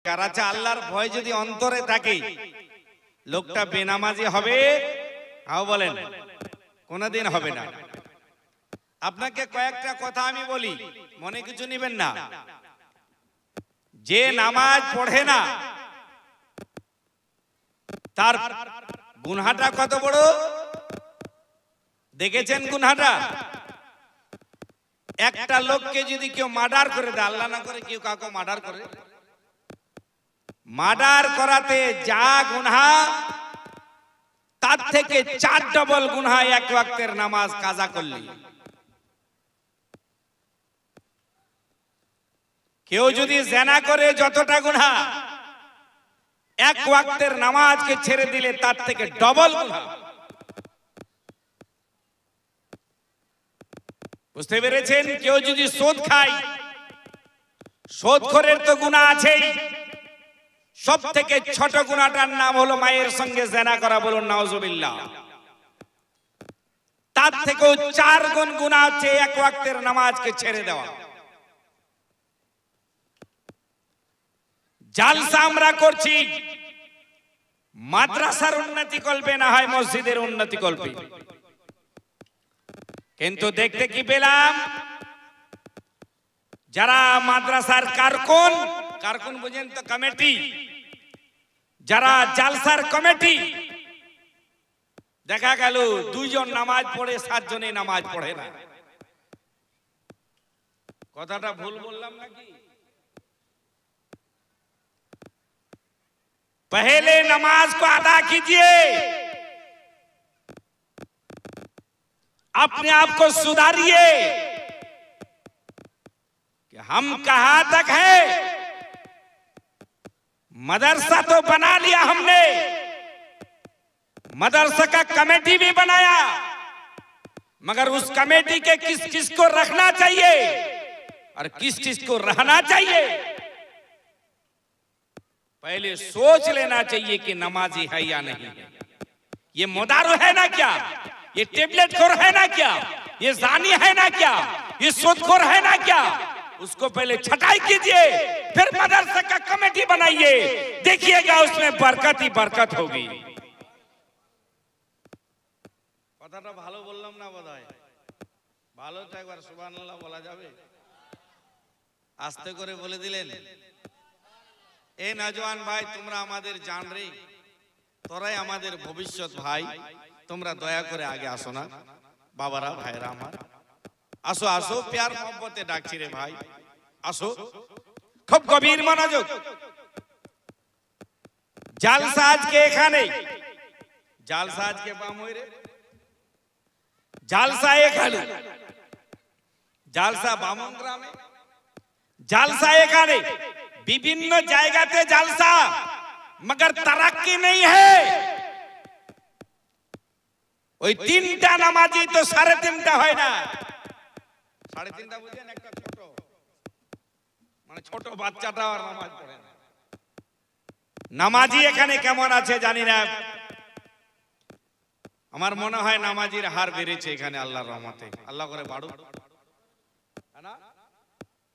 দরকার। আচ্ছা, আল্লাহর ভয় যদি অন্তরে থাকে লোকটা বেনামাজি হবে? হাও বলেন, কোনদিন হবে না। আপনাকে কয়েকটা কথা আমি বলি, মনে কিছু নেবেন না। যে নামাজ পড়ে না তার গুনহাটা কত বড় দেখেছেন? গুনহাটা, একটা লোককে যদি কেউ মার্ডার করে দেয়, আল্লাহ না করে কেউ কাউকে মার্ডার করে, মার্ডার করাতে যা গুনহা তার থেকে 4 ডবল গুনহা এক ওয়াক্তের নামাজ কাজা করলে। কেউ যদি জিনা করে যতটা গুনহা, এক ওয়াক্তের নামাজকে ছেড়ে দিলে তার থেকে ডবল গুনহা। বুঝতে পেরেছেন? কেউ যদি সুদ খায়, সুদখোরের তো গুনাহ আছেই, সব থেকে ছোট গুনাহটার নাম হলো মায়ের সঙ্গে জিনা করা। বলুন নাউজুবিল্লাহ। তার থেকেও 4 গুণ গুনাহ হচ্ছে এক ওয়াক্তের নামাজকে ছেড়ে দেওয়া। জালসা আমরা করছি, মাদ্রাসার উন্নতি করবে, না হয় মসজিদের উন্নতি করবে, কিন্তু দেখতে কি পেলাম? যারা মাদ্রাসার কারকুন, কারকুন বুঝেন তো, কমিটি, যারা জালসার কমিটি, দেখা গেল 2 জন নামাজ পড়ে, 7 জনে নামাজ পড়ে না। কথাটা ভুল বললাম নাকি? पहले नमाज को अदा कीजिए, अपने आप को सुधारिए कि हम कहां तक है। मदरसा तो बना लिया हमने, मदरसा का कमेटी भी बनाया, मगर उस कमेटी के किस किस को रखना चाहिए और किस किस को रहना चाहिए, पहले सोच लेना चाहिए कि नमाजी है या नहीं। ये मुदारू है ना क्या, ये टेबलेट खोर है ना क्या, ये जानी है ना क्या, ये सूदखोर है ना क्या, उसको पहले छटाई कीजिए, फिर मदरसा का कमेटी बनाइए, देखिएगा उसमें बरकत ही बरकत होगी। কথাটা ভালো বললাম না? বোধহয় ভালো তো একবার সুবহানাল্লাহ বলা যাবে? আস্তে করে বলে দিলেন। ए नौजवान भाई, তোমরা আমাদের জান রে, তোরাই আমাদের ভবিষ্যৎ ভাই, তোমরা দয়া করে আগে আসো না বাবারা, ভাইরা আমার, আসো আসো, প্যার মোহব্বতে ডাকছি রে ভাই, আসো। খুব গভীর মনোযোগ। জালসা আজকে এখানে, জালসা আজকে বামই রে, জালসা এখানে, জালসা বামন গ্রামে, জালসা এখানে, विभिन्न জায়গাতে জালসা, मगर तरक्की नहीं है। ওই 3টা নামাজি তো 3.5টা হয় না। 3.5টা বুঝেন? একটা ছোট, মানে ছোট বাচ্চাটা আর নামাজ পড়ে না। নামাজি এখানে কেমন আছে জানি না, আমার মনে হয় নামাজির হার বেড়েছে এখানে আল্লাহর রহমতে। আল্লাহ করে বাড়ুক, না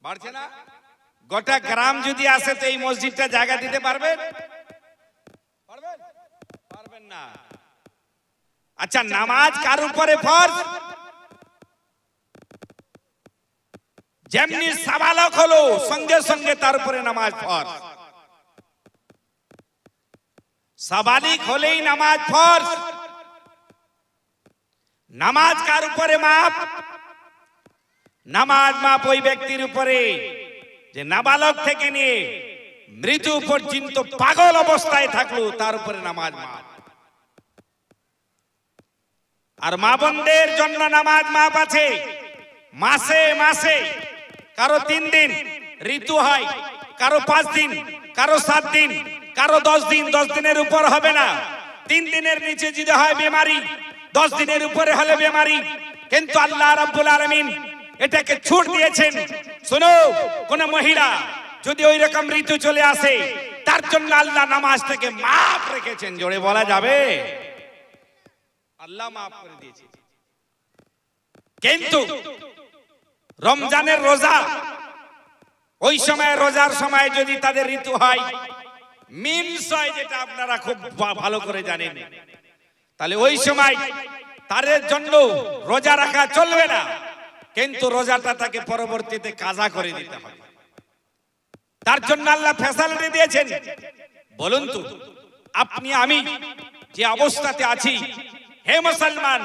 বাড়ছে না? গোটা গ্রাম যদি আসে তো এই মসজিদটা জায়গা দিতে পারবেন? পারবেন না। আচ্ছা, নামাজ কার উপরে ফরজ? যেমনি সাবালক হলো সঙ্গে সঙ্গে তার উপরে নামাজ ফরজ, সাবালিক হলেই নামাজ ফরজ। নামাজ কার উপরে মাপ? নামাজ মাপ ওই ব্যক্তির উপরে যে নাবালক থেকে নিয়ে মৃত্যু পর্যন্ত পাগল অবস্থায় থাকলো, তার উপরে নামাজ মাপ। আর মা বোনদের জন্য নামাজ মাপ আছে মাসে মাসে, কারো 3 দিন ঋতু হয়, কারো 5 দিন, কারো 7 দিন, কারো 10 দিন। 10 দিনের উপর হবে না। 3 দিনের নিচে যদি হয় বেমারি, 10 দিনের উপরে হলে বেমারি। কিন্তু আল্লাহ রাব্বুল আলামিন এটাকে ছুট দিয়েছেন। শোনো, কোন মহিলা যদি ওই রকম ঋতু চলে আসে, তার জন্য আল্লাহ নামাজ থেকে মাফ রেখেছেন। জোরে বলা যাবে? আল্লাহ মাফ করে দিয়েছে। কিন্তু রমজানের রোজা ওই সময় রোজার সময় যদি তাদের ঋতু হয় মিন্স হয়, যেটা আপনারা খুব ভালো করে জানেন, তাহলে ওই সময় তাদের জন্য রোজা রাখা চলবে না, কিন্তু রোজাটা তাকে পরবর্তীতে কাজা করে দিতে হবে। তার জন্য আল্লাহ ফ্যাসিলিটি দিয়েছেন। বলুন তো, আপনি আমি যে অবস্থাতে আছি, হে মুসলমান,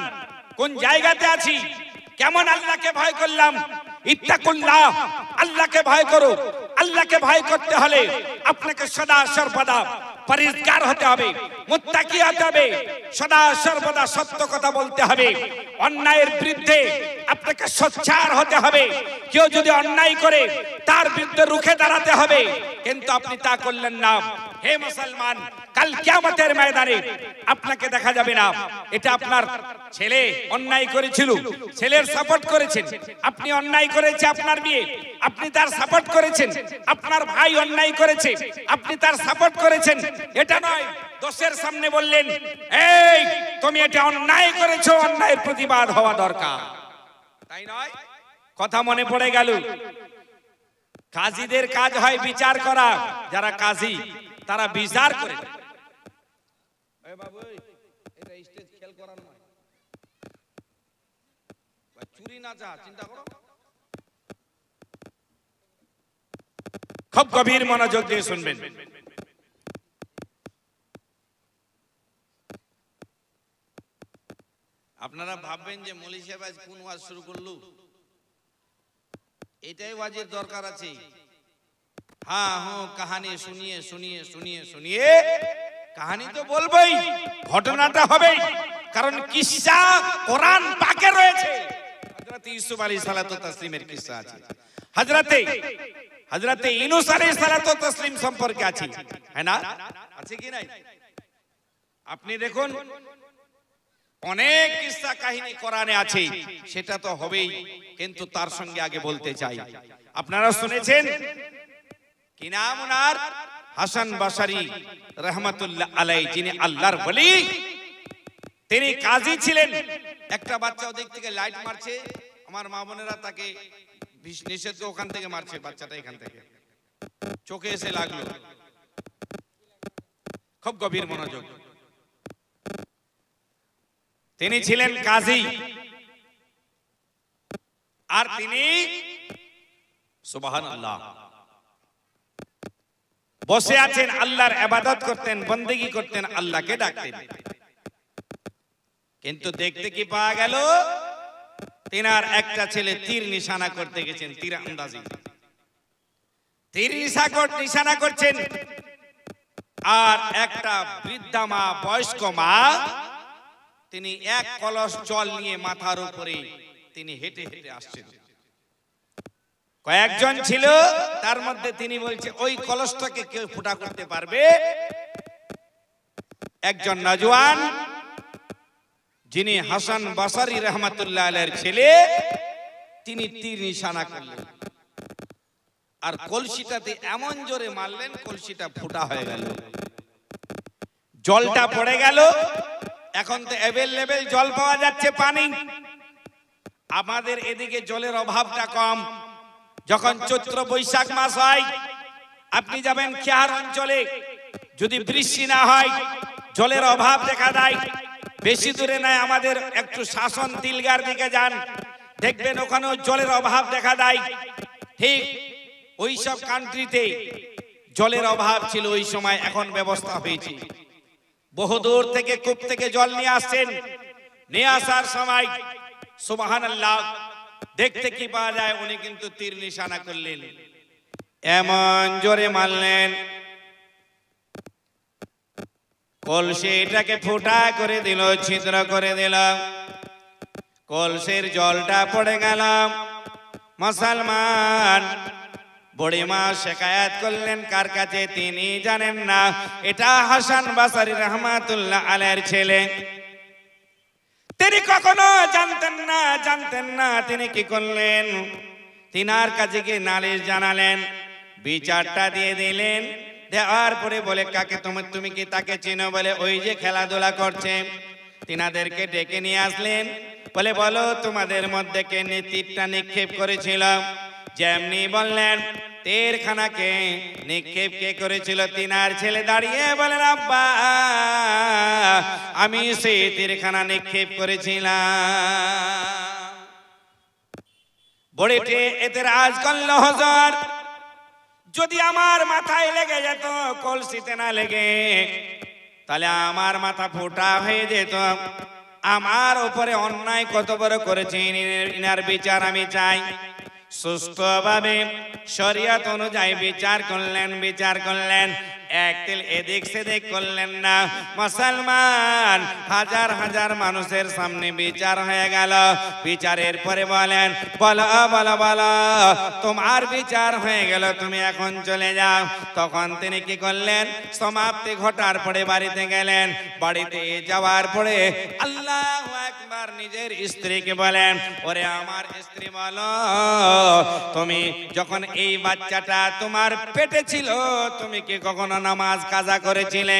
কোন জায়গাতে আছি, কেমন আল্লাহকে ভয় করলাম? ইত্তাকুল্লাহ, আল্লাহকে ভয় করো। আল্লাহকে ভয় করতে হলে আপনাকে সদা সর্বদা পরিষ্কার হতে হবে, মুত্তাকি হতে হবে, সদা সর্বদা সত্য কথা বলতে হবে, অন্যায়ের বিরুদ্ধে আপনাকে সোচ্চার হতে হবে। কেউ যদি অন্যায় করে তার বিরুদ্ধে রুখে দাঁড়াতে হবে, কিন্তু আপনি তা করলেন না। হে মুসলমান, কাল কিয়ামতের ময়দানে আপনাকে দেখা যাবে না। এটা আপনার ছেলে অন্যায় করেছিল, ছেলের সাপোর্ট করেছেন, আপনি অন্যায় করেছে আপনার মেয়ে, আপনি তার সাপোর্ট করেছেন। আপনার ভাই অন্যায় করেছে, আপনি তার সাপোর্ট করেছেন। এটা নয়, দোষের সামনে বললেন, এই তুমি এটা অন্যায় করেছো, অন্যায়ের প্রতিবাদ হওয়া দরকার, তাই নয়? কথা মনে পড়ে গেল, কাজীদের কাজ হয় বিচার করা। যারা কাজী তারা বিচার করে। খুব গভীর মনোযোগ দিয়ে শুনবেন। আপনারা ভাববেন যে মৌলী সাহেব আজ কোন ওয়াজ শুরু করলো, এটাই ওয়াজের দরকার আছে। হ্যাঁ হ্যাঁ, কাহানি শুনিয়ে শুনিয়ে শুনিয়ে শুনিয়ে কাহানি তো বলবেই, ঘটনাটা হবে, কারণ কিসসা কোরআন পাকে রয়েছে। হযরত ইউসুফ আলাইহিস সালাতু তাসলিমের কিসসা আছে, হযরত ইউনূস আলাইহিস সালাতু তাসলিম সম্পর্কে আছে, है না? আছে কি নাই? আপনি দেখুন, অনেক কিসসা কাহিনী কোরআনে আছে, সেটা তো হবেই, কিন্তু তার সঙ্গে আগে বলতে চাই, আপনারা শুনেছেন কি নাম ওনার? হাসান বসরি রহমাতুল্লাহ আলাইহি, যিনি আল্লাহর ওলি। তিনি কাজী ছিলেন। একটা বাচ্চা ওদিক থেকে লাইট মারছে, আমার মা বোনেরা তাকে নিষেধ করে ওখান থেকে মারছে, বাচ্চাটা এখান থেকে চোখে এসে লাগলো। খুব গভীর মনোযোগ। তিনি ছিলেন কাজী, আর তিনি সুবহানাল্লাহ বসে আছেন, আল্লাহর ইবাদত করতেন, বন্দেগী করতেন, আল্লাহকে ডাকতেন। কিন্তু দেখতে কি পাওয়া গেল? তিনার একটা ছেলে তীর নিশানা করতে গেছেন, তীর আন্দাজি তীর নিশানা করছেন, আর একটা বৃদ্ধা মা, বয়স্ক মা, তিনি এক কলস জল নিয়ে মাথার উপরে তিনি হেঁটে হেঁটে আসছেন। কয়েকজন ছিল, তার মধ্যে তিনি বলছে, ওই কলসটাকে কেউ ফুটা করতে পারবে? একজন নওজোয়ান, যিনি হাসান বসরি রহমাতুল্লাহ আলাইহির ছেলে, তিনি তীর নিশানা করলেন, আর কলসিটাতে এমন জোরে মারলেন, কলসিটা ফুটা হয়ে গেল, জলটা পড়ে গেল। এখন তো অ্যাভেলেবেল জল পাওয়া যাচ্ছে, পানি। আমাদের এদিকে জলের অভাবটা কম। যখন চৈত্র বৈশাখ মাস হয়, আপনি যাবেন খেয়ার অঞ্চলে, যদি বৃষ্টি না হয় জলের অভাব দেখা দেয়। বেশি দূরে নয়, আমাদের একটু শাসন তিলগার দিকে যান, দেখবেন ওখানেও জলের অভাব দেখা দেয়। ঠিক ওই সব কান্ট্রিতে জলের অভাব ছিল ওই সময়, এখন ব্যবস্থা হয়েছে। বহুদূর থেকে কূপ থেকে জল নিয়ে আসছেন, নিয়ে আসার সময় সুবহানাল্লাহ দেখতে কি পাওয়া যায়, উনি কিন্তু তীর নিশানা করলেন, এমন জোরে মারলেন, কলসি এটাকে ফুটা করে দিল, ছিদ্র করে দিল, কলসির জলটা পড়ে গেল। মুসলমান বুড়িমা শিকায়াত করলেন কার কাছে? তিনি জানেন না, এটা হাসান বসরি রহমাতুল্লাহ আলাইহির ছেলে। তিনি কখনো জানতেন না। তিনি কি করলেন? তিনার কাছে গিয়ে নালিশ জানালেন, বিচারটা দিয়ে দিলেন। দেওয়ার পরে বলে, কাকে তুমি কি তাকে চেনো? বলে, ওই যে খেলাধুলা করছে। তিনাদেরকে ডেকে নিয়ে আসলেন, বলে, বলো তোমাদের মধ্যে কে তীরটা নিক্ষেপ করেছিল? যেমনি বললেন তীরখানাকে নিক্ষেপ কে করেছিল, তিনার ছেলে দাঁড়িয়ে বলেন আব্বা আমি সেই তীরখানা নিক্ষেপ করেছিলাম। বড়িটি এতেরাজ করল হুজুর যদি আমার মাথায় লেগে যেত কলসিতে না লেগে তাহলে আমার মাথা ফোটা হয়ে যেত। আমার উপরে অন্যায় কত বড় করেছে ইনার বিচার আমি চাই। সুষ্ঠুভাবে শরীয়ত অনুযায়ী বিচার করলেন এক তিল এদিক সেদিক করলেন না। মুসলমান হাজার হাজার মানুষের সামনে বিচার হয়ে গেল। বিচারের পরে বলেন বলো বলো বলো তোমার বিচার হয়ে গেল, তুমি এখন চলে যাও। তখন তিনি কি করলেন, সমাপ্তি ঘটার পরে বাড়িতে গেলেন। বাড়িতে যাওয়ার পরে আল্লাহু আকবার নিজের স্ত্রীকে বলেন ওরে আমার স্ত্রী বলো তুমি যখন এই বাচ্চাটা তোমার পেটে ছিল তুমি কি কখনো নামাজ কাজা করেছিলে?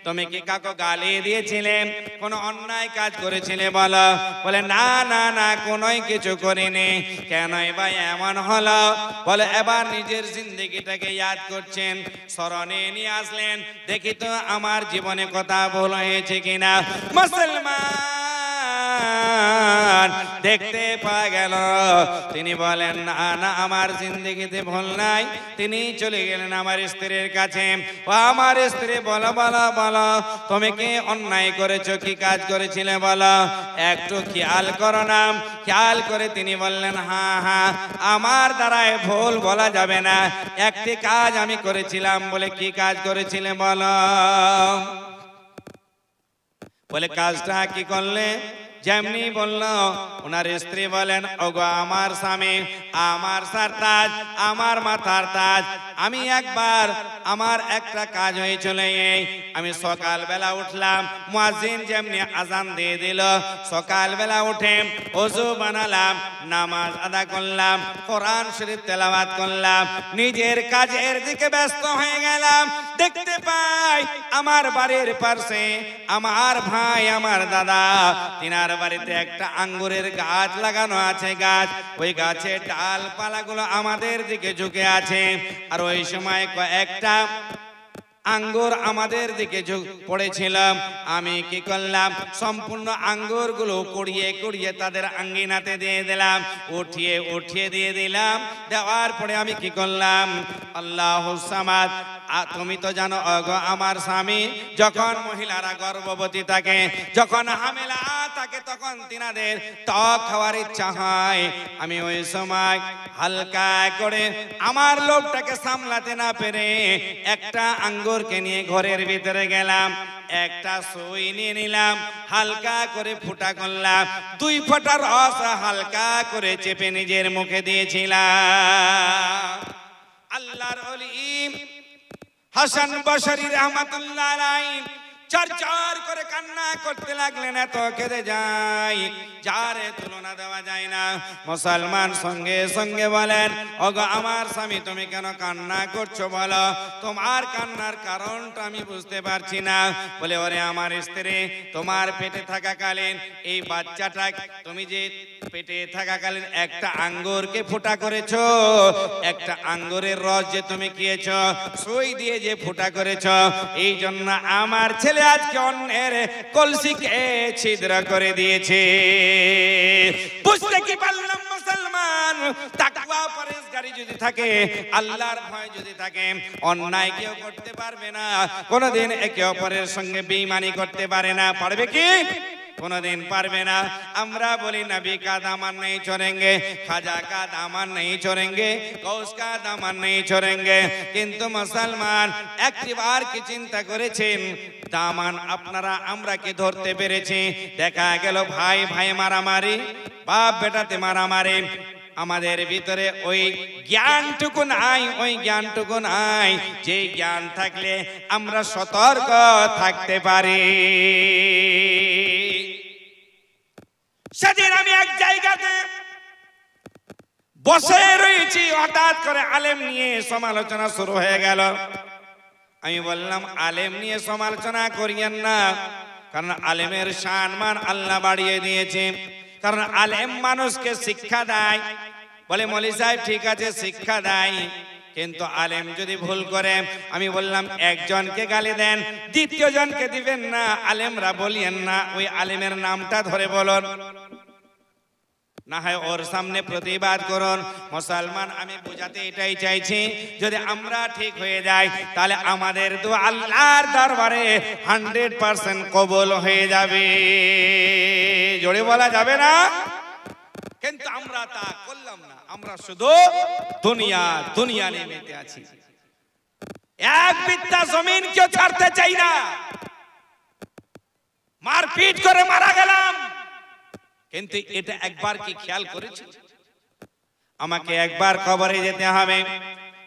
তুমি কি কাউকে গালি দিয়েছিলে? কোন অন্যায় কাজ করেছিলে বলো? বলে না না না কোনোই কিছু করিনি। কেনই ভাই এমন হলো? বলে এবার নিজের জিন্দগিটাকে ইয়াদ করছেন, স্মরণে নিয়ে আসলেন, দেখি তো আমার জীবনে কথা ভুল হয়েছে কিনা। মুসলমান দেখতে পাওয়া গেল তিনি বলেন না না আমার জিন্দগিতে ভুল নাই। তিনি চলে গেলেন আমার স্ত্রীর কাছে। ও আমার স্ত্রী বলো বলো বলো তুমি কি অন্যায় করেছো, কি কাজ করেছিলে বলো, একটু খেয়াল করো না। খেয়াল করে তিনি বললেন হ্যাঁ হ্যাঁ আমার দ্বারায় ভুল বলা যাবে না, একটি কাজ আমি করেছিলাম। বলে কি কাজ করেছিলে বলো? বলে কাজটা কি করলে? যেমনি বলল ওনার স্ত্রী বলেন ওগো আমার স্বামী আমার সারতাজ আমার মাথার তাজ, আমি একবার আমার একটা কাজ হয়েছিল এই আমি সকালবেলা উঠলাম, মুয়াজ্জিন যেমনি আজান দিয়ে দিল, সকালবেলা উঠে ওযু বানালাম, নামাজ আদা করলাম, কোরআন শরীফ তেলাওয়াত করলাম, নিজের কাজের দিকে ব্যস্ত হয়ে গেলাম। দেখতে পাই আমার বাড়ির পাশে আমার ভাই আমার দাদা তিনার বাড়িতে একটা আঙ্গুরের গাছ লাগানো আছে। গাছ ওই গাছের ডালপালাগুলো আমাদের দিকে ঝুঁকে আছে। আর ওই সময় কয়েকটা আঙ্গুর আমাদের দিকে পড়েছিলাম। আমি কি করলাম, সম্পূর্ণ আঙ্গুরগুলো কুড়িয়ে কুড়িয়ে তাদের আঙ্গিনাতে দিয়ে দিলাম, উঠিয়ে উঠিয়ে দিয়ে দিলাম। দেওয়ার পরে আমি কি করলাম, আল্লাহুস সামাদ তুমি তো জানো ওগো আমার স্বামী যখন মহিলারা গর্ভবতী থাকে, যখন হামেলা থাকে, তখন তিনাদের ত্বক খাওয়ার ইচ্ছা হয়। আমি ওই সময় হালকা করে আমার লোভটাকে সামলাতে না পেরে একটা আঙ্গুরকে নিয়ে ঘরের ভিতরে গেলাম, একটা সুই নিয়ে নিলাম, হালকা করে ফুটা করলাম, 2 ফোঁটা রস হালকা করে চেপে নিজের মুখে দিয়েছিলাম। আল্লাহর ওলি হাসান বসরি রহমাতুল্লাহ আলাইহি চার করে কান্না করতে লাগলেন, এত কেঁদে যায় যার তুলনা দেওয়া যায় না। মুসলমান সঙ্গে সঙ্গে বলেন ওগো আমার স্বামী তুমি কেন কান্না করছো বলো, তোমার কান্নার কারণটা আমি বুঝতে পারছি না। বলে ওরে আমার স্ত্রী তোমার পেটে থাকাকালীন এই বাচ্চাটা তুমি যে পেটে থাকাকালীন একটা আঙ্গুরকে ফুটা করেছো, একটা আঙ্গুরের রস যে তুমি খেয়েছো, সুই দিয়ে যে ফুটা করেছো, এই জন্য আমার ছেলে আজকে অন্যের কলসিকে ছিদ্র করে দিয়েছে। বুঝতে কি পারলাম মুসলমান, তাকওয়া পরহেজগারি যদি থাকে, আল্লাহর ভয় যদি থাকে, অন্যায় কেউ করতে পারবে না, কোনদিন একে অপরের সঙ্গে বেঈমানি করতে পারে না। পারবে কি? কোনদিন পারবে না। আমরা বলি নবী কা দামান নেই छोड़ेंगे, খাজা কা দামান নেই छोड़ेंगे, গৌস কা দামান নেই छोड़ेंगे। কিন্তু মুসলমান একবার কি চিন্তা করেছেন দামান আপনারা আমরা কি ধরতে পেরেছি? দেখা গেল ভাই ভাই মারামারি, বাপ বেটাতে মারামারি, আমাদের ভিতরে ওই জ্ঞানটুকু নাই, ওই জ্ঞানটুকু নাই যে জ্ঞান থাকলে আমরা সতর্ক থাকতে পারি। সেদিন আমি এক জায়গাতে বসে রয়েছি, হঠাৎ করে আলেম নিয়ে সমালোচনা শুরু হয়ে গেল। আমি বললাম আলেম নিয়ে সমালোচনা করিয়েন না, কারণ আলেমের সম্মান আল্লাহ বাড়িয়ে দিয়েছে। কারণ আলেম মানুষকে শিক্ষা দেয়, বলে মৌলী সাহেব ঠিক আছে শিক্ষা দেয়, কিন্তু আলেম যদি ভুল করে, আমি বললাম একজনকে গালি দেন, দ্বিতীয় জনকে দিবেন না, আলেমরা বলিয়েন না, ওই আলেমের নামটা ধরে বলুন, না হয় ওর সামনে প্রতিবাদ করুন। মুসলমান আমি বোঝাতে এটাই চাইছি, যদি আমরা ঠিক হয়ে যাই তাহলে আমাদের দোয়া আল্লাহর দরবারে 100% কবুল হয়ে যাবে, জোরে বলা যাবে না? কিন্তু আমরা তা করলাম না, আমরা শুধু দুনিয়া দুনিয়া নিয়ে মেতে আছি। এক বিত্তা জমিন কেউ ছাড়তে চাই না, মারপিট করে মারা গেলাম, কিন্তু এটা একবার কি খেয়াল করেছি? আমাকে একবার কবরে যেতে হবে।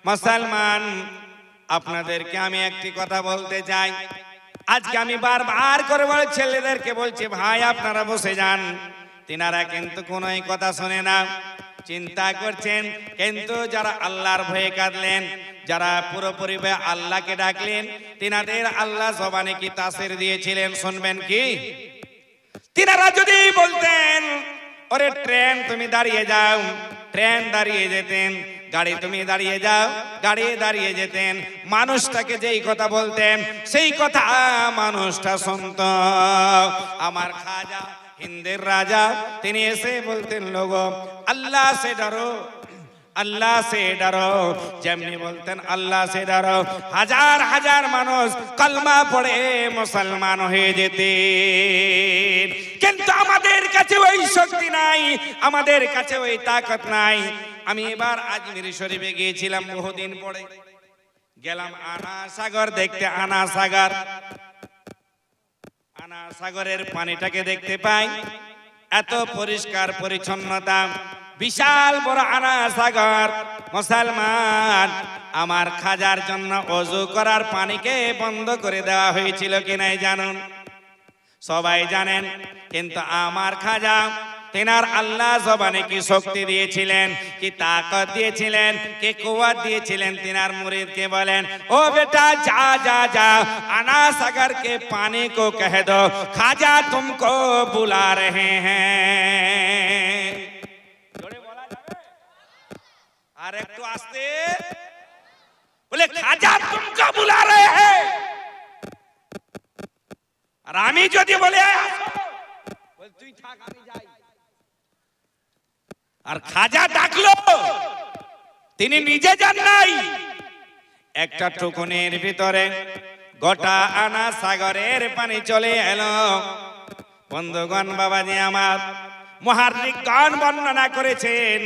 মুসলমান আপনাদেরকে আমি একটি কথা বলতে চাই, আজকে আমি বারবার করে বলে ছেলেদেরকে বলছি, ভাই আপনারা বসে যান, তিনারা কিন্তু কোনো কথা শোনে না, চিন্তা করছেন। কিন্তু যারা আল্লাহর ভয়ে কাঁদলেন, যারা পুরোপুরি আল্লাহকে ডাকলেন, তিনাদের আল্লাহ জবানে কি তাসির দিয়েছিলেন শুনবেন কি? তিনারা যদি বলতেন ওরে ট্রেন তুমি দাঁড়িয়ে যাও, ট্রেন দাঁড়িয়ে যেতেন, গাড়ি তুমি দাঁড়িয়ে যাও, গাড়ি দাঁড়িয়ে যেতেন, মানুষটাকে যেই কথা বলতেন সেই কথা মানুষটা শুনত। আমার খাজা হিন্দের রাজা তিনি এসে বলতেন, লোগো আল্লাহ সে ডরো, আল্লাহ সে ডরো, যেমনি বলতেন আল্লাহ সে ডরো, হাজার হাজার মানুষ কলমা পড়ে মুসলমান হয়ে যেতেন। কিন্তু আমাদের কাছে ওই শক্তি নাই, আমাদের কাছে ওই তাকত নাই। আমি এবার আজমির শরীফে গিয়েছিলাম বহুদিন পরে, গেলাম আনা সাগর দেখতে। আনা সাগর, আনা সাগরের পানিটাকে দেখতে পাই, এত পরিষ্কার পরিচ্ছন্নতা, বিশাল বড় আনা সাগর। মুসলমান আমার খাজার জন্য ওযু করার পানিকে বন্ধ করে দেওয়া হয়েছিল কিনা জানুন, সবাই জানেন। কিন্তু আমার খাজা তেনার আল্লাহ জবানে কি শক্তি দিয়েছিলেন, কি তাকত দিয়েছিলেন, কি কুওয়াত দিয়েছিলেন। তিনার মুরিদকে বলেন, ও বেটা যা যা যা, আনা সাগর के पानी को कह दो खाजा तुमको बुला रहे हैं। জোরে বলা যাবে? আর একটু আস্তে বলে, খাজা तुमको बुला रहे हैं। আর আমি যদি বলে বল তুই থাক আমি যাই, আর খাজা ডাকলো, তিনি নিজে যান নাই, একটা টুকুনের ভিতরে গোটা আনা সাগরের পানি চলে এলো। বন্ধুগণ বাবাজি আমার, মুহাদ্দিস গান বর্ণনা করেছেন,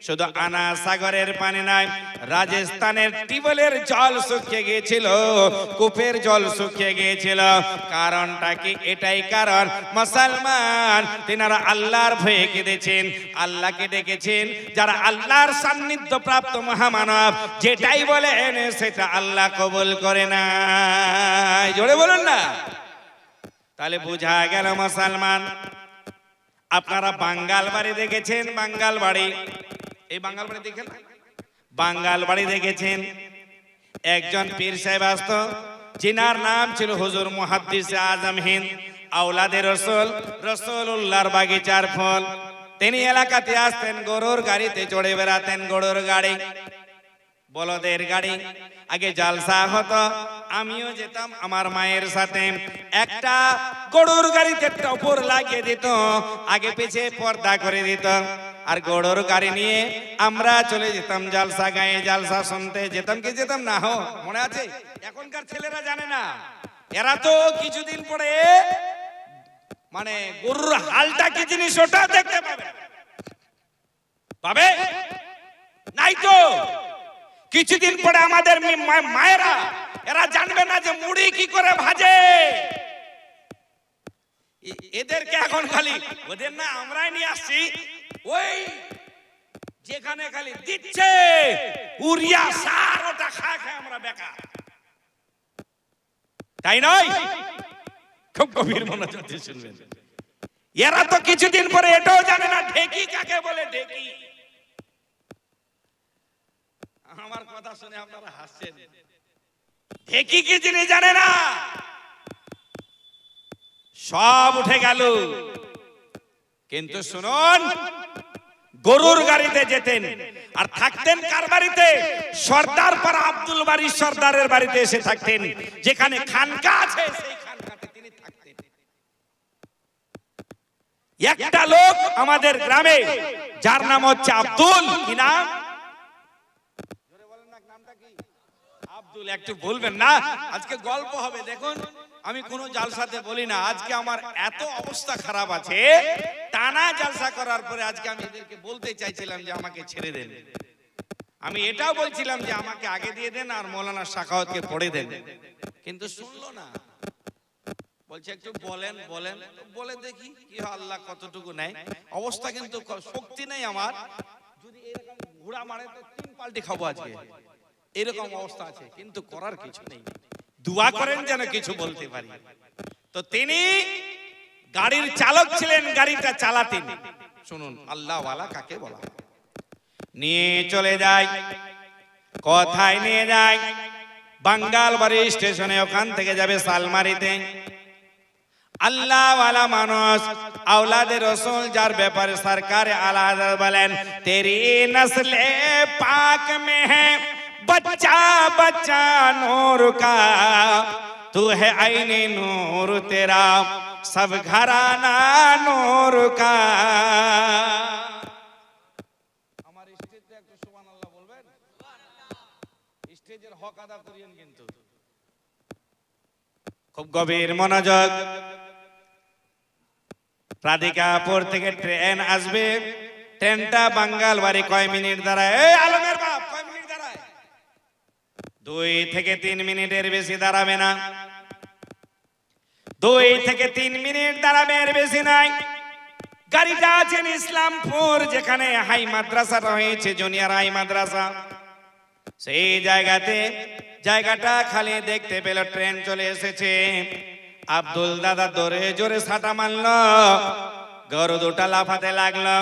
শুধু আনা সাগরের পানি নাই, রাজস্থানের টিউবওয়েলের জল শুকিয়ে গিয়েছিল, কূপের জল শুকিয়ে গিয়েছিল। কারণটা কি? এটাই কারণ, মুসলমান তিনারা আল্লাহর ভয়ে কেঁদেছেন, আল্লাহকে ডেকেছেন। যারা আল্লাহর সান্নিধ্য প্রাপ্ত মহামানব, যেটাই বলেন সেটা আল্লাহ কবুল করে না, জোরে বলুন না। তাহলে বোঝা গেল মুসলমান, আপনারা বাঙ্গাল বাড়ি দেখেছেন, বাঙ্গাল বাড়ি, এই বাঙ্গাল বাড়ি দেখেন, বাঙ্গাল বাড়ি দেখেছেন। একজন পীর সাহেব আসত, যিনার নাম ছিল হুজুর মুহাদ্দিস আজম হিন্দ, আওলাদে রসুল, রসুলুল্লাহর বাগিচার ফল। তিনি এলাকাতে আসতেন, গরুর গাড়িতে চড়ে বেড়াতেন, গরুর গাড়ি, বলদের গাড়ি। আগে জালসা হতো, আমিও যেতাম আমার মায়ের সাথে। একটা গরুর গাড়িতে টপর লাগিয়ে দিত, আগে পিছে পর্দা করে দিত, আর গরুর গাড়ি নিয়ে আমরা চলে যেতাম জালসা গায়ে, জালসা শুনতে যেতাম কি যেতাম না? হো মনে আছে? এখনকার ছেলেরা জানে না, এরা তো কিছুদিন পরে মানে গরুর হালটা কি জিনিস ওটা দেখতে পাবে, পাবে নাই তো। কিছুদিন পরে আমাদের মায়েরা এরা জানবে না যে মুড়ি কি করে ভাজে। এদেরকে এখন খালি ওদের না আমরাই নিয়ে আসছি, ওই যেখানে খালি দিচ্ছে উড়িয়া সার, ওটা খায় খায় আমরা বেকার, তাই নয়? খুব গভীর মনোযোগ দিয়ে শুনবেন। এরা তো কিছুদিন পরে এটাও জানে না ঢেকি কাকে বলে। ঢেকি, আমার কথা শুনে আপনারা হাসছেন, ঢেকি কি জিনিস জানে না, সব উঠে গেল। কিন্তু শুনুন, গরুর গাড়িতে যেতেন। আর থাকতেন কার বাড়িতে? সর্দার পাড়া আব্দুল বাড়ি সর্দারের বাড়িতে এসে থাকতেন, যেখানে খানকা আছে সেই খানকাতে তিনি থাকতেন। একটা লোক আমাদের গ্রামে, যার নাম হচ্ছে আব্দুল, কি নাম? আব্দুল, একটু বলবেন না? আজকে গল্প হবে। দেখুন, আমি কোনো জালসাতে বলি না, আজকে আমার এত অবস্থা খারাপ আছে, টানা জালসা করার পরে আজকে আমি এদেরকে বলতে চাইছিলাম যে আমাকে ছেড়ে দেন। আমি এটাও বলছিলাম যে আমাকে আগে দিয়ে দেন আর মৌলানা শাখাওয়াতকে পড়ে দেন, কিন্তু শুনলো না। বলছে একটু বলেন বলেন, বলে দেখি কি হয়, আল্লাহ কতটুকু নেয়। অবস্থা কিন্তু শক্তি নেই আমার, যদি এরকম ঘোড়া মারে তো 3 পাল্টি খাবো আজকে, এরকম অবস্থা আছে, কিন্তু করার কিছু নেই। দোয়া করেন যেন কিছু বলতে পারি। তো তিনি গাড়ির চালক ছিলেন, গাড়িটা চালাতেন। শুনুন আল্লাহ ওয়ালা কাকে বলা। নিয়ে চলে যায়, কোথায় নিয়ে যায়? বাঙ্গালবাড়ি স্টেশনে, ওখান থেকে যাবে সালমারিতে। আল্লাহ ওয়ালা মানুষ, আওলাদে রসুল, যার ব্যাপারে সরকার আলা হযরত বলেন, তেরি নসলে পাক মে হ্যায় बच्चा बच्चा नूर का, तू है आईने नूर तेरा, सब घराना नूर का। আমার স্টেজে একটু সুবহানাল্লাহ বলবেন? স্টেজের হক আদা করিয়েন কিন্তু। খুব গভীর মনোযোগ। রাধিকাপুর থেকে ট্রেন আসবে, ট্রেনটা বাঙ্গালবাড়ি কয় মিনিট দাঁড়ায়? এই আলমের বাপ, কয় মিনিট দাঁড়ায়? 2 থেকে 3 মিনিটের বেশি দাঁড়াবে না। 2 থেকে 3 মিনিট দাঁড়াবে, এর বেশি নাই। গাড়িটা আছেন ইসলামপুর, যেখানে হাই মাদ্রাসা রয়েছে, জুনিয়র হাই মাদ্রাসা। সেই জায়গাটা খালি দেখতে পেল, ট্রেন চলে এসেছে। আব্দুল দাদা দৌড়ে জোরে সাটা মারলো, গরু দুটা লাফাতে লাগলো।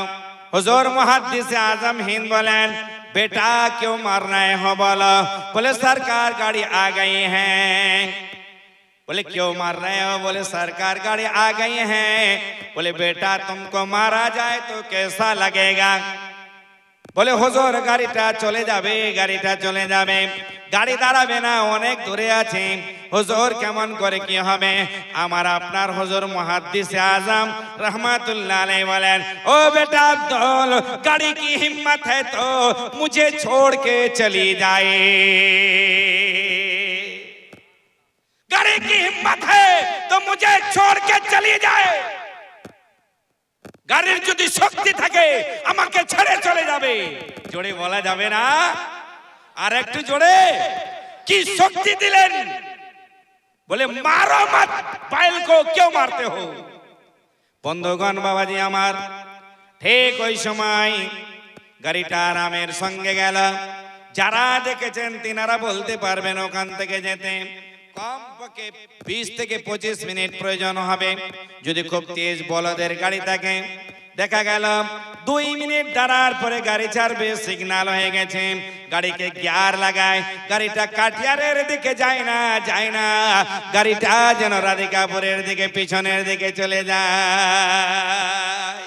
হুজুর মুহাদ্দিসে आजम हिंद बोलें, बेटा क्यों मारना है हो? बोलो। बोले सरकार गाड़ी आ गई है। बोले क्यों मार रहे हो? बोले सरकार गाड़ी आ गई है। बोले बेटा तुमको मारा जाए तो कैसा लगेगा? बोले হুজুর গাড়িটা চলে যাবে, গাড়িটা চলে যাবে, গাড়ি দাঁড়াবে না, অনেক দূরে আছে। হুজুর কেমন করে কি হবে? আমার আপনার হুজুর মুহাদ্দিসে आजम रहमतुल्लाह अलैह बोलें, ओ बेटा अब्दुल, गाड़ी की हिम्मत है तो मुझे छोड़ के चली जाए। गाड़ी की हिम्मत है तो मुझे छोड़ के चली जाए। গাড়ির যদি শক্তি থাকে আমাকে ছেড়ে চলে যাবে। জোরে বলা যাবে না? আর একটু জোরে। কি শক্তি দিলেন? বলে মারো মত, বাইল কো क्यों মারতে হো? বন্ধুগণ বাবাজি আমার, ঠিক ওই সময় গাড়িটা আরামের সঙ্গে গেল। যারা দেখেছেন তিনারা বলতে পারবেন ওখান থেকে যেতে কমপক্ষে 20 থেকে 25 মিনিট প্রয়োজন হবে, যদি খুব তেজ বলদের গাড়ি থাকে। দেখা গেল 2 মিনিট দাঁড়ার পরে গাড়ি ছাড়বে, সিগন্যাল হয়ে গেছে। গাড়িকে গিয়ার লাগায়, গাড়িটা কাটিয়ারের দিকে যায় না, গাড়িটা যেন রাধিকাপুরের দিকে, পিছনের দিকে চলে যায়।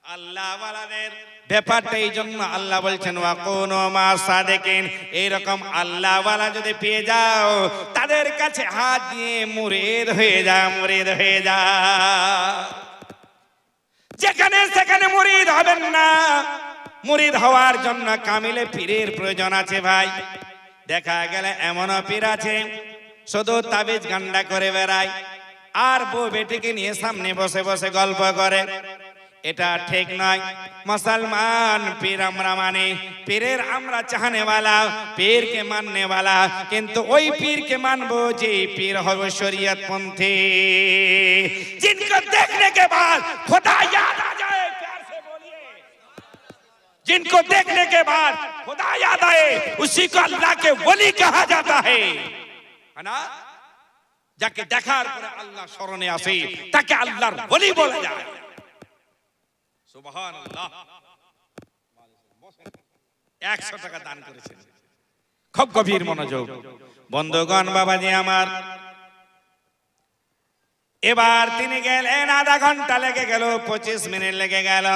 আল্লাহ ওয়ালাদের ব্যাপারটা এই জন্য আল্লাহ বলছেন ওয়াকুনু মা সাদিকিন। এইরকম আল্লাহ ওয়ালা যদি পেয়ে যাও, তাদের কাছে হাত দিয়ে মুরিদ হয়ে যা, মুরিদ হয়ে যা। যেখানে সেখানে মুরিদ হবেন না। মুরিদ হওয়ার জন্য কামিলে পীরের প্রয়োজন আছে ভাই। দেখা গেলে এমনও পীর আছে শুধু তাবিজ গান্ডা করে বেড়ায়, আর বউ বেটিকে নিয়ে সামনে বসে বসে গল্প করে। এটা ঠিক নয়। মুসলমান পীর আমরা মানে, পীরের আমরা চাহনে वाला, पीर के मानने वाला, किंतु वही पीर के मानबो जे पीर हो शरीयत पंथी, जिनको देखने के बाद खुदा याद आ जाए। प्यार से बोलिए। जिनको देखने के बाद खुदा याद आए, उसी को अल्लाह के वली कहा जाता है ना। যাকে দেখার পরে আল্লাহ স্মরণে আসে তাকে আল্লাহর ওলি বলা যায়। সুবহানাল্লাহ। 100 টাকা দান করেছেন। খুব গভীর মনোযোগ বন্ধুগণ বাবাজি আমার। এবার তিনি গেলেন, আধা ঘন্টা লেগে গেল, 25 মিনিট লেগে গেল।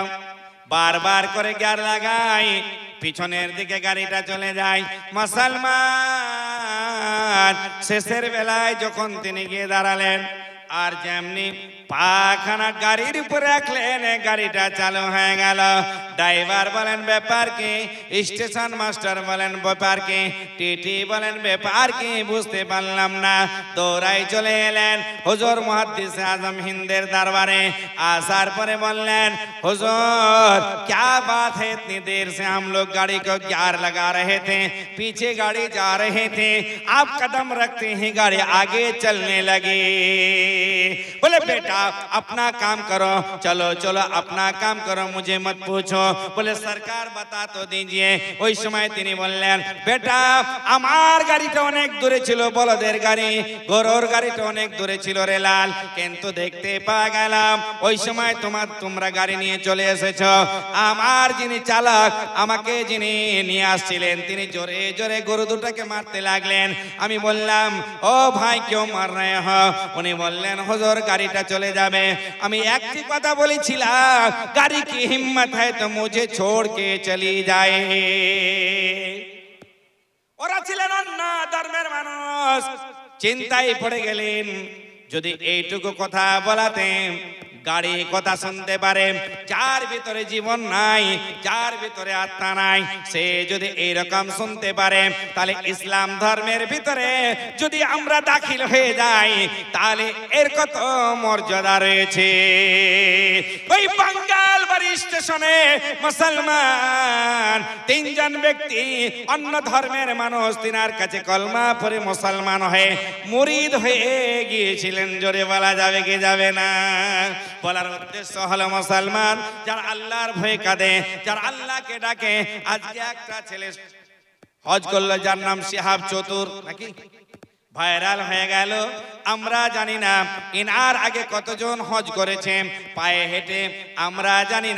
বারবার করে গিয়ার লাগাই, পিছনের দিকে গাড়িটা চলে যায়। মুসলমান শেষের বেলায় যখন তিনি গিয়ে দাঁড়ালেন, আর যেমনি পাখানা গাড়ির উপরে রাখলেন, গাড়িটা চালু হয়ে গেল। ড্রাইভার বলেন ব্যাপার কি, স্টেশন মাস্টার বলেন ব্যাপার কি, টিটি বলেন ব্যাপার কি, বুঝতে পারলাম না। দৌড়াই চলে এলেন হুজুর মুহাদ্দিস আজম হিন্দের দরবারে। আসার পরে বললেন হুজুর क्या बात है, इतनी देर से हम लोग गाड़ी को गियर लगा रहे थे, पीछे गाड़ी जा रहे थे, आप कदम रखते ही गाड़ी आगे चलने लगी। बोले बेटा अपना काम करो, चलो चलो अपना काम करो, मुझे मत पूछो। बोले सरकार बता तो दीजिए। ওই সময় তিনি বললেন বেটা আমার গাড়িটা অনেক দূরে ছিল, বলদের গাড়ি, গরুর গাড়িটা অনেক দূরে ছিল রে লাল, কিন্তু দেখতে পাওয়া গেলাম ওই সময় তোমরা গাড়ি নিয়ে চলে এসেছো। আমার যিনি চালক আমাকে যিনি নিয়ে আসছিলেন তিনি জোরে জোরে গরু দুটাকে মারতে লাগলেন। আমি বললাম ও ভাই কেউ মার রহে হো? উনি বললেন হুজুর গাড়িটা চলে যাবে। আমি একটি কথা বলেছিলাম গাড়ি কি হিম্মত হয় তো মুঝে ছোড় কে চলি যায়। ওরা ছিলেন অন্য ধর্মের মানুষ, চিন্তায় পড়ে গেলেন যদি এইটুকু কথা বলাতেন গাড়ি কথা শুনতে পারে, যার ভিতরে জীবন নাই, যার ভিতরে আত্মা নাই, সে যদি এইরকম শুনতে পারে তাহলে ইসলাম ধর্মের ভিতরে যদি আমরা দাখিল হয়ে যাই তাহলে এর কত মর্যাদা রয়েছে। ওই বাঙ্গাল বাড়ি স্টেশনে মুসলমান তিনজন ব্যক্তি, অন্য ধর্মের মানুষ, তিনার কাছে কলমা পড়ে মুসলমান হয়ে মুরিদ হয়ে গিয়েছিলেন। জোরে বলা যাবে কি যাবে না? বলার উদ্দেশ্য হলো মুসলমান যারা আল্লাহর ভয়ে কাঁদে, যারা আল্লাহকে ডাকে। আজকে একটা ছেলে হজ করলো যার নাম শিহাব চতুর, নাকি ভাইরাল হয়ে গেল। আমরা জানি না ইনার আগে কতজন হজ করেছে পায়ে হেঁটে, আমরা জানি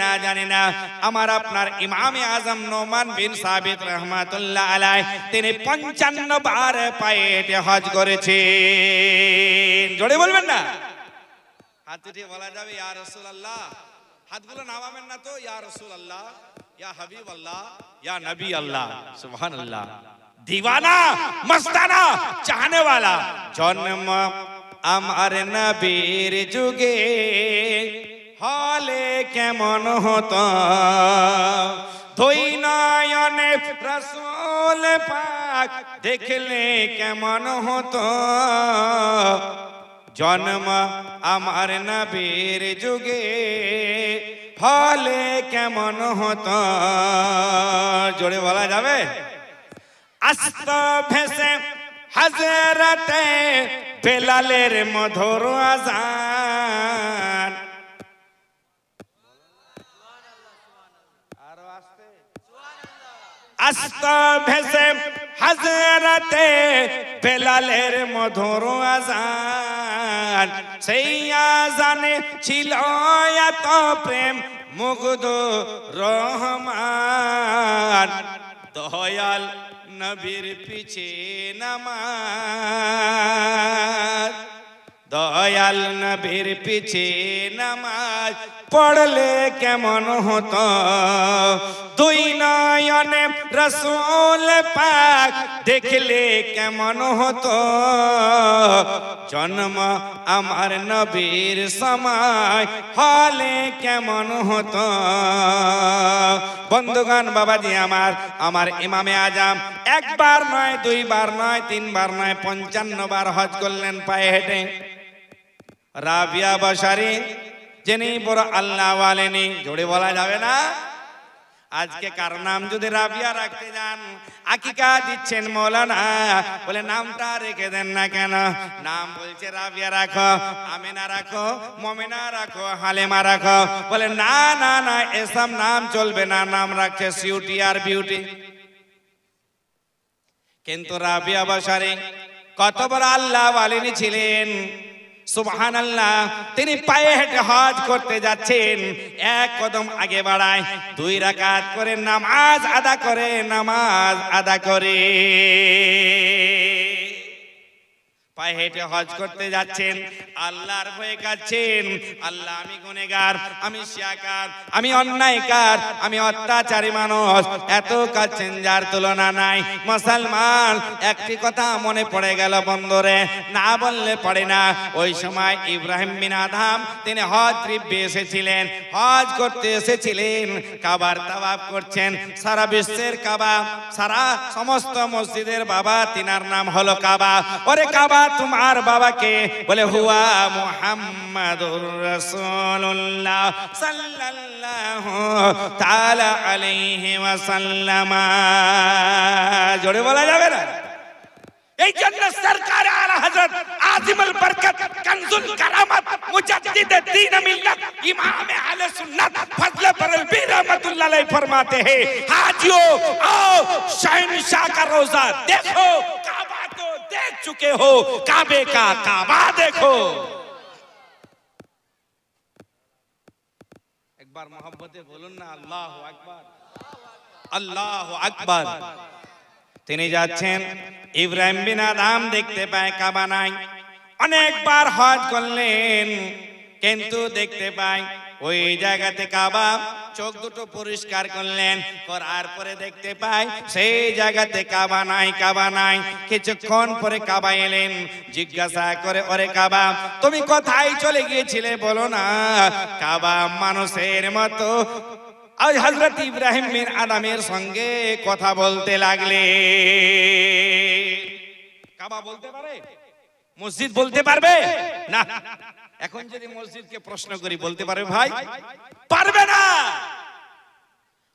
না। আমার আপনার ইমামে আজম নোমান বিন সাবিত রহমাতুল্লাহ আলাইহি তিনি 55 বার পায়ে হেঁটে হজ করেছেন। জোরে বলবেন না? হাত উঠিয়ে বলা যাবে ইয়া রাসূলুল্লাহ। হাতগুলো নামাবেন না তো, ইয়া রাসূলুল্লাহ, ইয়া হাবিবাল্লাহ, ইয়া নবী আল্লাহ, সুবহানাল্লাহ। दीवाना मस्ताना चाहने वाला जन्म আমার নবীর যুগে হলে কেমন হতো, দুই নয়নে রাসূল পাক দেখলে কেমন হতো। জন্ম আমার নবীর যুগে হলে কেমন হতো। জোরে বলা যাবে? আস্ত ভেসে হযরতে বেলালের মধুর আযান, আরো আস্তে, আস্ত ভেসে হযরতে বেলালের মধুর আযান, সেই আযানে ছিল এত প্রেম মুগ্ধ রহমান। দয়াল নবীর পিছে নামাজ, দয়াল নবীর পিছে নামাজ পড়লে কেমন হতো। দুই নয়নে রাসূল পাক দেখলে কেমন হতো। জন্ম আমার নবীর সময় হলে কেমন হতো। বন্ধুগণ বাবাজি আমার ইমামে আজম একবার নয়, দুইবার নয়, তিনবার নয়, 55 বার হজ করলেন পায়ে হেঁটে। রাবিয়া বশারী যিনি বড় আল্লাহ ওয়ালেনি, জোরে বলা যাবে না? আজকে কার নাম যদি রাবিয়া রাখতে যান, আকিকা দিচ্ছেন মৌলানা, বলে নামটা রেখে দেন না কেন? নাম বলছে রাবিয়া রাখো, আমিনা রাখো, মমিনা রাখো, হালেমা রাখো। বলে না না না, এসব নাম চলবে না, নাম রাখছে সিউটি আর বিউটি। কিন্তু রাবিয়া বশারী কত বড় আল্লাহ ওয়ালিনী ছিলেন, সুবহানাল্লাহ। তিনি পায়ে হেঁটে হজ করতে যাচ্ছেন, এক কদম আগে বাড়ায়, 2 রাকাত করে নামাজ আদা করে পায়ে হেঁটে হজ করতে যাচ্ছেন, আল্লাহর ভয়ে কাঁদছেন, আল্লাহ আমি গুনেহগার, আমি শিয়াকার, আমি অন্যায়কার, আমি অত্যাচারী মানুষ, এত কাঁদছেন যার তুলনা নাই। মুসলমান, একটি কথা মনে পড়ে গেল বন্ধুরে, না বললে পড়ে না। ওই সময় ইব্রাহিম বিন আদহাম তিনি হজ ট্রিপে এসেছিলেন, হজ করতে এসেছিলেন, কাবার তাওয়াফ করছেন। সারা বিশ্বের কাবা, সারা সমস্ত মসজিদের বাবা, তিনার নাম হলো কাবা। ওরে কাবা তোমার বাবাকে বলে হুয়া মুহাম্মাদুর রাসূলুল্লাহ সাল্লাল্লাহু তাআলা আলাইহি ওয়াসাল্লাম। জোরে বলা যাবে না? এই জন্য সরকার আলা হযরত আজিমুল বরকত কানজুল কারামাত মুজাদ্দিদ দ্বীন মিল্লাত ইমাম আহলে সুন্নাত ফজল বরল বি रहमतुल्लाह अलैहि फरमाते हैं, हाजियो आओ शहंशाह का रोजा देखो, काबा तो देख चुके हो, काबे का काबा देखो। एक बार मोहब्बते बोलুন না আল্লাহু আকবার, আল্লাহু আকবার। তিনি যাচ্ছেন, ইব্রাহিম বিন আদহাম দেখতে পায় কাবা নাই। অনেকবার হজ করলেন কিন্তু দেখতে পায় ওই জায়গাতে কাবা। চোখ দুটো পরিষ্কার করলেন, করার পরে দেখতে পায় সেই জায়গাতে কাবা নাই, কাবা নাই। কিছুক্ষণ পরে কাবা এলেন, জিজ্ঞাসা করে ওরে কাবা তুমি কোথায় চলে গিয়েছিলে বলো না। কাবা মানুষের মতো আজ হযরত ইব্রাহিম বিন আদমের সঙ্গে কথা বলতে লাগলে। কাবা বলতে পারে? মসজিদ বলতে পারবে না। এখন যদি মসজিদকে প্রশ্ন করি বলতে পারবে ভাই? পারবে না।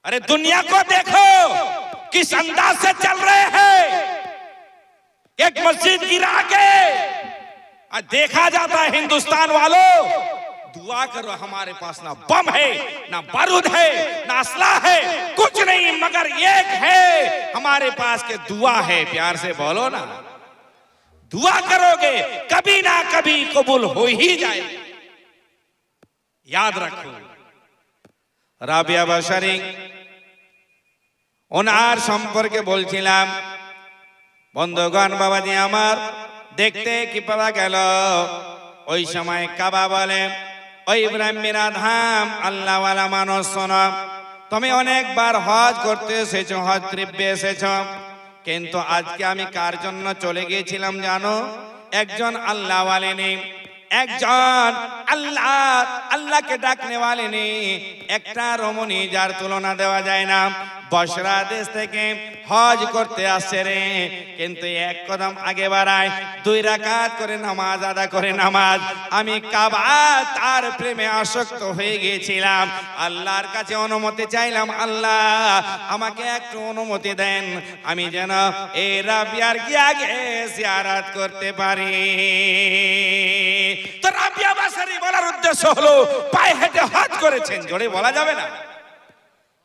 अरे दुनिया को देखो किस अंदाज से चल रहे हैं। एक मस्जिद गिरा के देखा जाता है हिंदुस्तान वालों, दुआ करो हमारे पास ना बम है, ना बारूद है, ना असला है, कुछ नहीं, मगर एक है हमारे पास के दुआ है। प्यार से बोलो ना, दुआ करोगे कभी ना कभी कबूल हो ही जाए। याद रखो। রাবিয়া বাশারী ওনার সম্পর্কে বলছিলাম। বন্ধুগণ বাবাজি আমার, দেখতে কি পাওয়া গেল ওই সময় কাবা বলে ওই ইব্রাহিম বিন আদহাম আল্লাহওয়ালা মানুষ, শোনো তুমি অনেকবার হজ করতে এসেছো, হজ ট্রিপে এসেছো, কিন্তু আজকে আমি কার জন্য চলে গিয়েছিলাম জানো? একজন আল্লাহওয়ালে নেই, একজন আল্লাহকে ডাকনে ওয়ালে নেই, একটা রমণী যার তুলনা দেওয়া যায় না। বসরা দেশ থেকে হজ করতে আসছে রে, কিন্তু এক কদম আগে বাড়ায়, 2 রাকাত করে নামাজ আদা করে নামাজ। আমি কাবা তার প্রেমে আসক্ত হয়ে গিয়েছিলাম। আল্লাহর কাছে অনুমতি চাইলাম, আল্লাহ আমাকে একটু অনুমতি দেন, আমি যেন এই রাবিয়ার গিয়ে জিয়ারত করতে পারি। তো রাবিয়া বাশারী বলার উদ্দেশ্য হলো পায়ে হেঁটে হজ করেছেন। জোরে বলা যাবে না?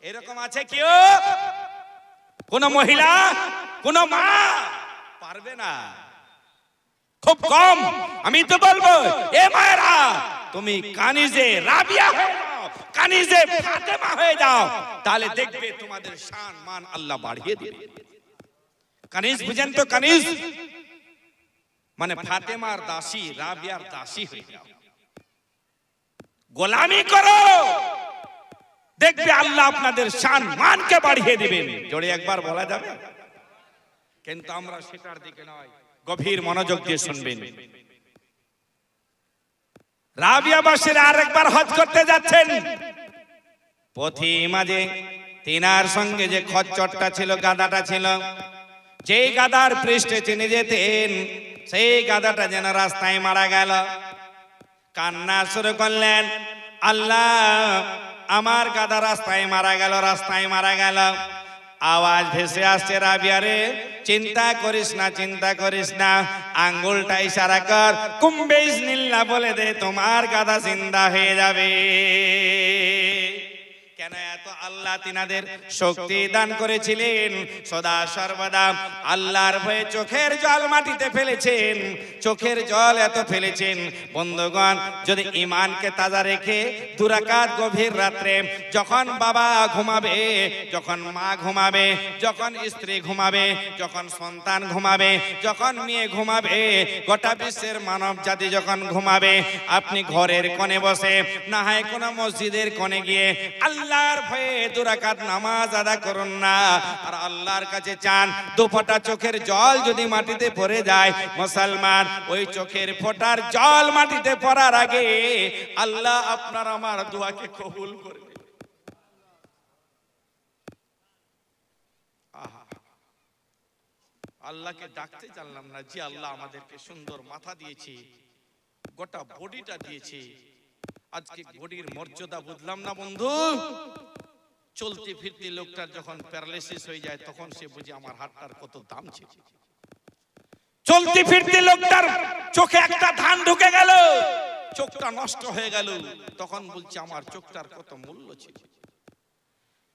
এরকম আছে কেউ? কোন মহিলা, কোন মা পারবে না? খুব কম। আমি তো বলবো এ মায়েরা তুমি কানিজে রাবিয়া হয়ে যাও, কানিজে ফাতেমা হয়ে যাও, তাহলে দেখবে তোমাদের শান মান আল্লাহ বাড়িয়ে দিবে। কানিজ বুঝেন তো? কানিজ মানে ফাতেমার দাসী, রাবিয়ার দাসী হয়ে যাও, গোলামি করো, দেখবে আল্লাহ আপনাদের শান মানকে বাড়িয়ে দিবেন। জোরে একবার বলা যাবে? কিন্তু আমরা সেটার দিকে নয়, গভীর মনোযোগ দিয়ে শুনবেন। রাবিয়া বাশারী আরেকবার হজ করতে যাচ্ছেন। পথি মাঝে তিনার সঙ্গে যে খচ্চরটা ছিল, গাধাটা ছিল, যেই গাধার পৃষ্ঠে চিনে যেতেন, সেই গাধাটা যেন রাস্তায় মারা গেল। কান্না শুরু করলেন, আল্লাহ আমার গাধা রাস্তায় মারা গেল, রাস্তায় মারা গেল। আওয়াজ ভেসে আসছে, রাবিয়া রে চিন্তা করিস না, চিন্তা করিস না, আঙ্গুলটা ইশারা কর, কুম্বে ইজনিল্লাহ বলে দে, তোমার গাধা জিন্দা হয়ে যাবে। কেন এত আল্লাহ আল্লাহ তিনাদের শক্তি দান করেছিলেন, সদা সর্বদা আল্লাহর ভয়ে চোখের জল মাটিতে ফেলেছেন, চোখের জল এত ফেলেছেন বন্ধুগণ, যদি ঈমানকে তাজা রেখে দুরাকাত গভীর রাত্রে যখন বাবা ঘুমাবে, যখন মা ঘুমাবে, যখন স্ত্রী ঘুমাবে, যখন সন্তান ঘুমাবে, যখন মেয়ে ঘুমাবে, গোটা বিশ্বের মানব জাতি যখন ঘুমাবে, আপনি ঘরের কোণে বসে না হয় কোন মসজিদের কোণে গিয়ে আল্লাহর ভয়ে দুরাকাত নামাজ আদা করুন না, আর আল্লাহর কাছে চান দুফোঁটা চোখের জল যদি মাটিতে পড়ে যায় মুসলমান, ওই চোখের ফোঁটার জল মাটিতে পড়ার আগে আল্লাহ আপনার আমার দোয়াকে কবুল করবে। আল্লাহকে ডাকতে জানলাম না, যে আল্লাহ আমাদেরকে সুন্দর মাথা দিয়েছে, গোটা বডিটা দিয়েছে, আজকে বডির মর্যাদা বুঝলাম না বন্ধু। চলতে ফিরতে লোকটার যখন প্যারালাইসিস হয়ে যায় তখন সে বুঝে আমার হাতটার কত দাম ছিল। চলতে ফিরতে লোকটার চোখে একটা ধান ঢুকে গেল, চোখটা নষ্ট হয়ে গেল, তখন বলছে আমার চোখটার কত মূল্য ছিল।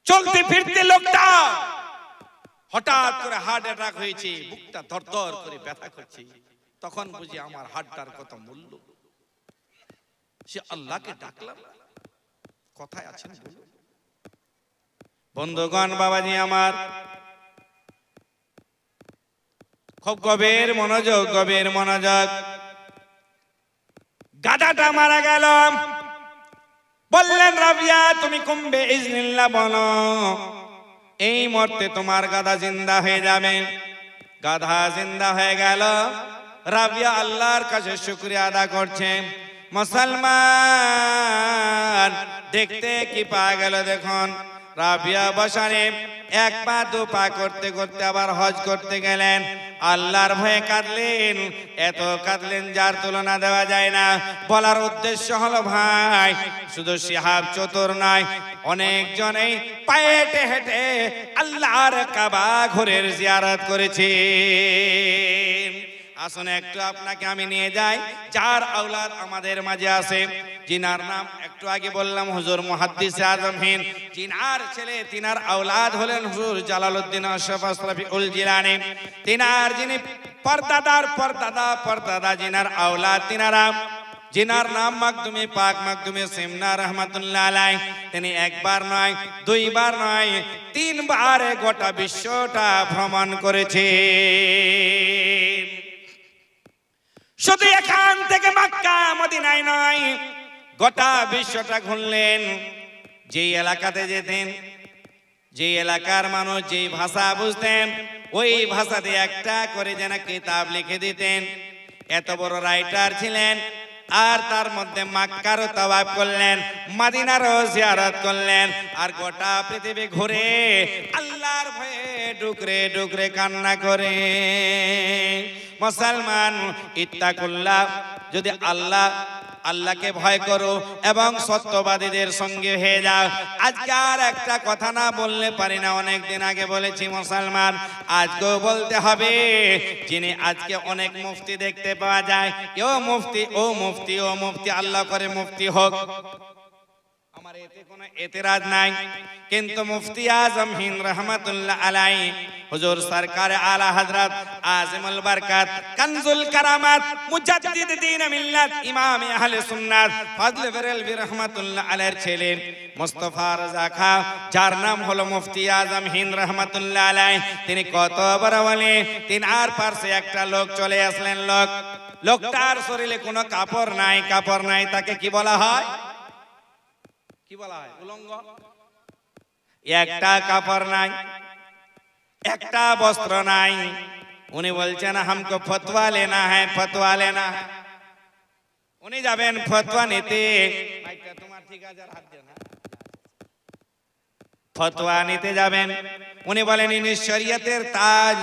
চলতে ফিরতে লোকটা হঠাৎ করে হার্ট অ্যাটাক হয়েছে, বুকটা ধরধর করে ব্যথা করছে, তখন বুঝি আমার হার্টটার কত মূল্য। সে আল্লাহকে ডাকলাম, কথায় আছেন বন্ধুগণ, বাবাজি আমার খুব গভীর মনোযোগ, গভীর মনোযোগ। গাধাটা মারা গেল, বললেন রাবিয়া তুমি কুম্বে ইজনিল্লাহ বলো, এই মুহূর্তে তোমার গাধা জিন্দা হয়ে যাবে। গাধা জিন্দা হয়ে গেল, রাবিয়া আল্লাহর কাছে শুকরিয়া আদা করছে। মুসলমান দেখতে কি পাওয়া গেল দেখুন, রাবিয়া বসারে এক পা দু পা করতে করতে আবার হজ করতে গেলেন, আল্লাহর ভয়ে কাঁদলেন, এত কাঁদলেন যার তুলনা দেওয়া যায় না। বলার উদ্দেশ্য হলো ভাই, শুধু শিহাব চতুর নয়, অনেকজনেই পায়ে হেঁটে হেঁটে আল্লাহর কাবা ঘরের জিয়ারত করেছে। আসুন একটু আপনাকে আমি নিয়ে যাই, যার আওলাদ আমাদের মাঝে আছে, জিনার নাম একটু আগে বললাম হুজুর মুহাদ্দিস আজম হিন্দ, জিনার ছেলে তিনার আওলাদ হলেন হুজুর জালালউদ্দিন আশরাফ আসরাফিউল জিলানী, তিনার যিনি পরদাদার পরদাদা পরদাদা জিনার আওলাদ তিনারা, জিনার নাম মাকদুমে পাক মাকদুমে সিমনা রহমাতুল্লাহ আলাইহি, তিনি একবার নয় দুইবার নয় তিনবার গোটা বিশ্বটা ভ্রমণ করেছে। শুধু এখান থেকে মক্কা মদিনায় নয়, গোটা বিশ্বটা ঘুরলেন। যেই এলাকাতে যেতেন, যেই এলাকার মানুষ যেই ভাষা বুঝতেন, ওই ভাষাতে একটা করে যেন কিতাব লিখে দিতেন। এত বড় রাইটার ছিলেন, আর তার মধ্যে মক্কারও তাওয়াফ করলেন, মদিনারও জিয়ারত করলেন, আর গোটা পৃথিবী ঘুরে আল্লাহর ভয়ে ডুকরে ডুকরে কান্না করে। মুসলমান ইত্তাকুল্লাহ, যদি আল্লাহকে ভয় করো এবং সত্যবাদীদের সঙ্গে হয়ে যাও। আজকে আর একটা কথা না বললে পারি না, অনেকদিন আগে বলেছি মুসলমান, আজকেও বলতে হবে। যিনি আজকে অনেক মুফতি দেখতে পাওয়া যায়, ও মুফতি ও মুফতি ও মুফতি, আল্লাহ করে মুফতি হোক, আমার এতে কোনো এতরাজ নাই, কিন্তু মুফতি আজম হিন্দ রহমাতুল্লাহ আলাইহি হুজুর সরকার আলা হযরত আজিমুল বরকত কানজুল কারামাত মুজাদ্দিদ দ্বীন মিল্লাত ইমাম আহলে সুন্নাত ফজল বেরেলভী রহমাতুল্লাহ আলাইহির ছেলে মুস্তাফা রাজা খা, যার নাম হলো মুফতি আজম হিন্দ রহমাতুল্লাহ আলাইহি, তিনি কত বড় ওলি। তিনার পাশে একটা লোক চলে আসলেন, লোকটার শরীরে কোনো কাপড় নাই, কাপড় নাই, তাকে কি বলা হয়? কি বলা হয়? উলঙ্গ। একটা কাপড় নাই, একটা বস্ত্র নাই। উনি বলছেন হামকো ফতোয়া লেনা হ্যায়, ফতোয়া লেনা হ্যায়। উনি যাবেন ফতোয়া নিতে, তোমার ঠিক আছে, হাত দেন, ফতোয়া নিতে যাবেন। উনি বলেন ইনি শরীয়তের তাজ,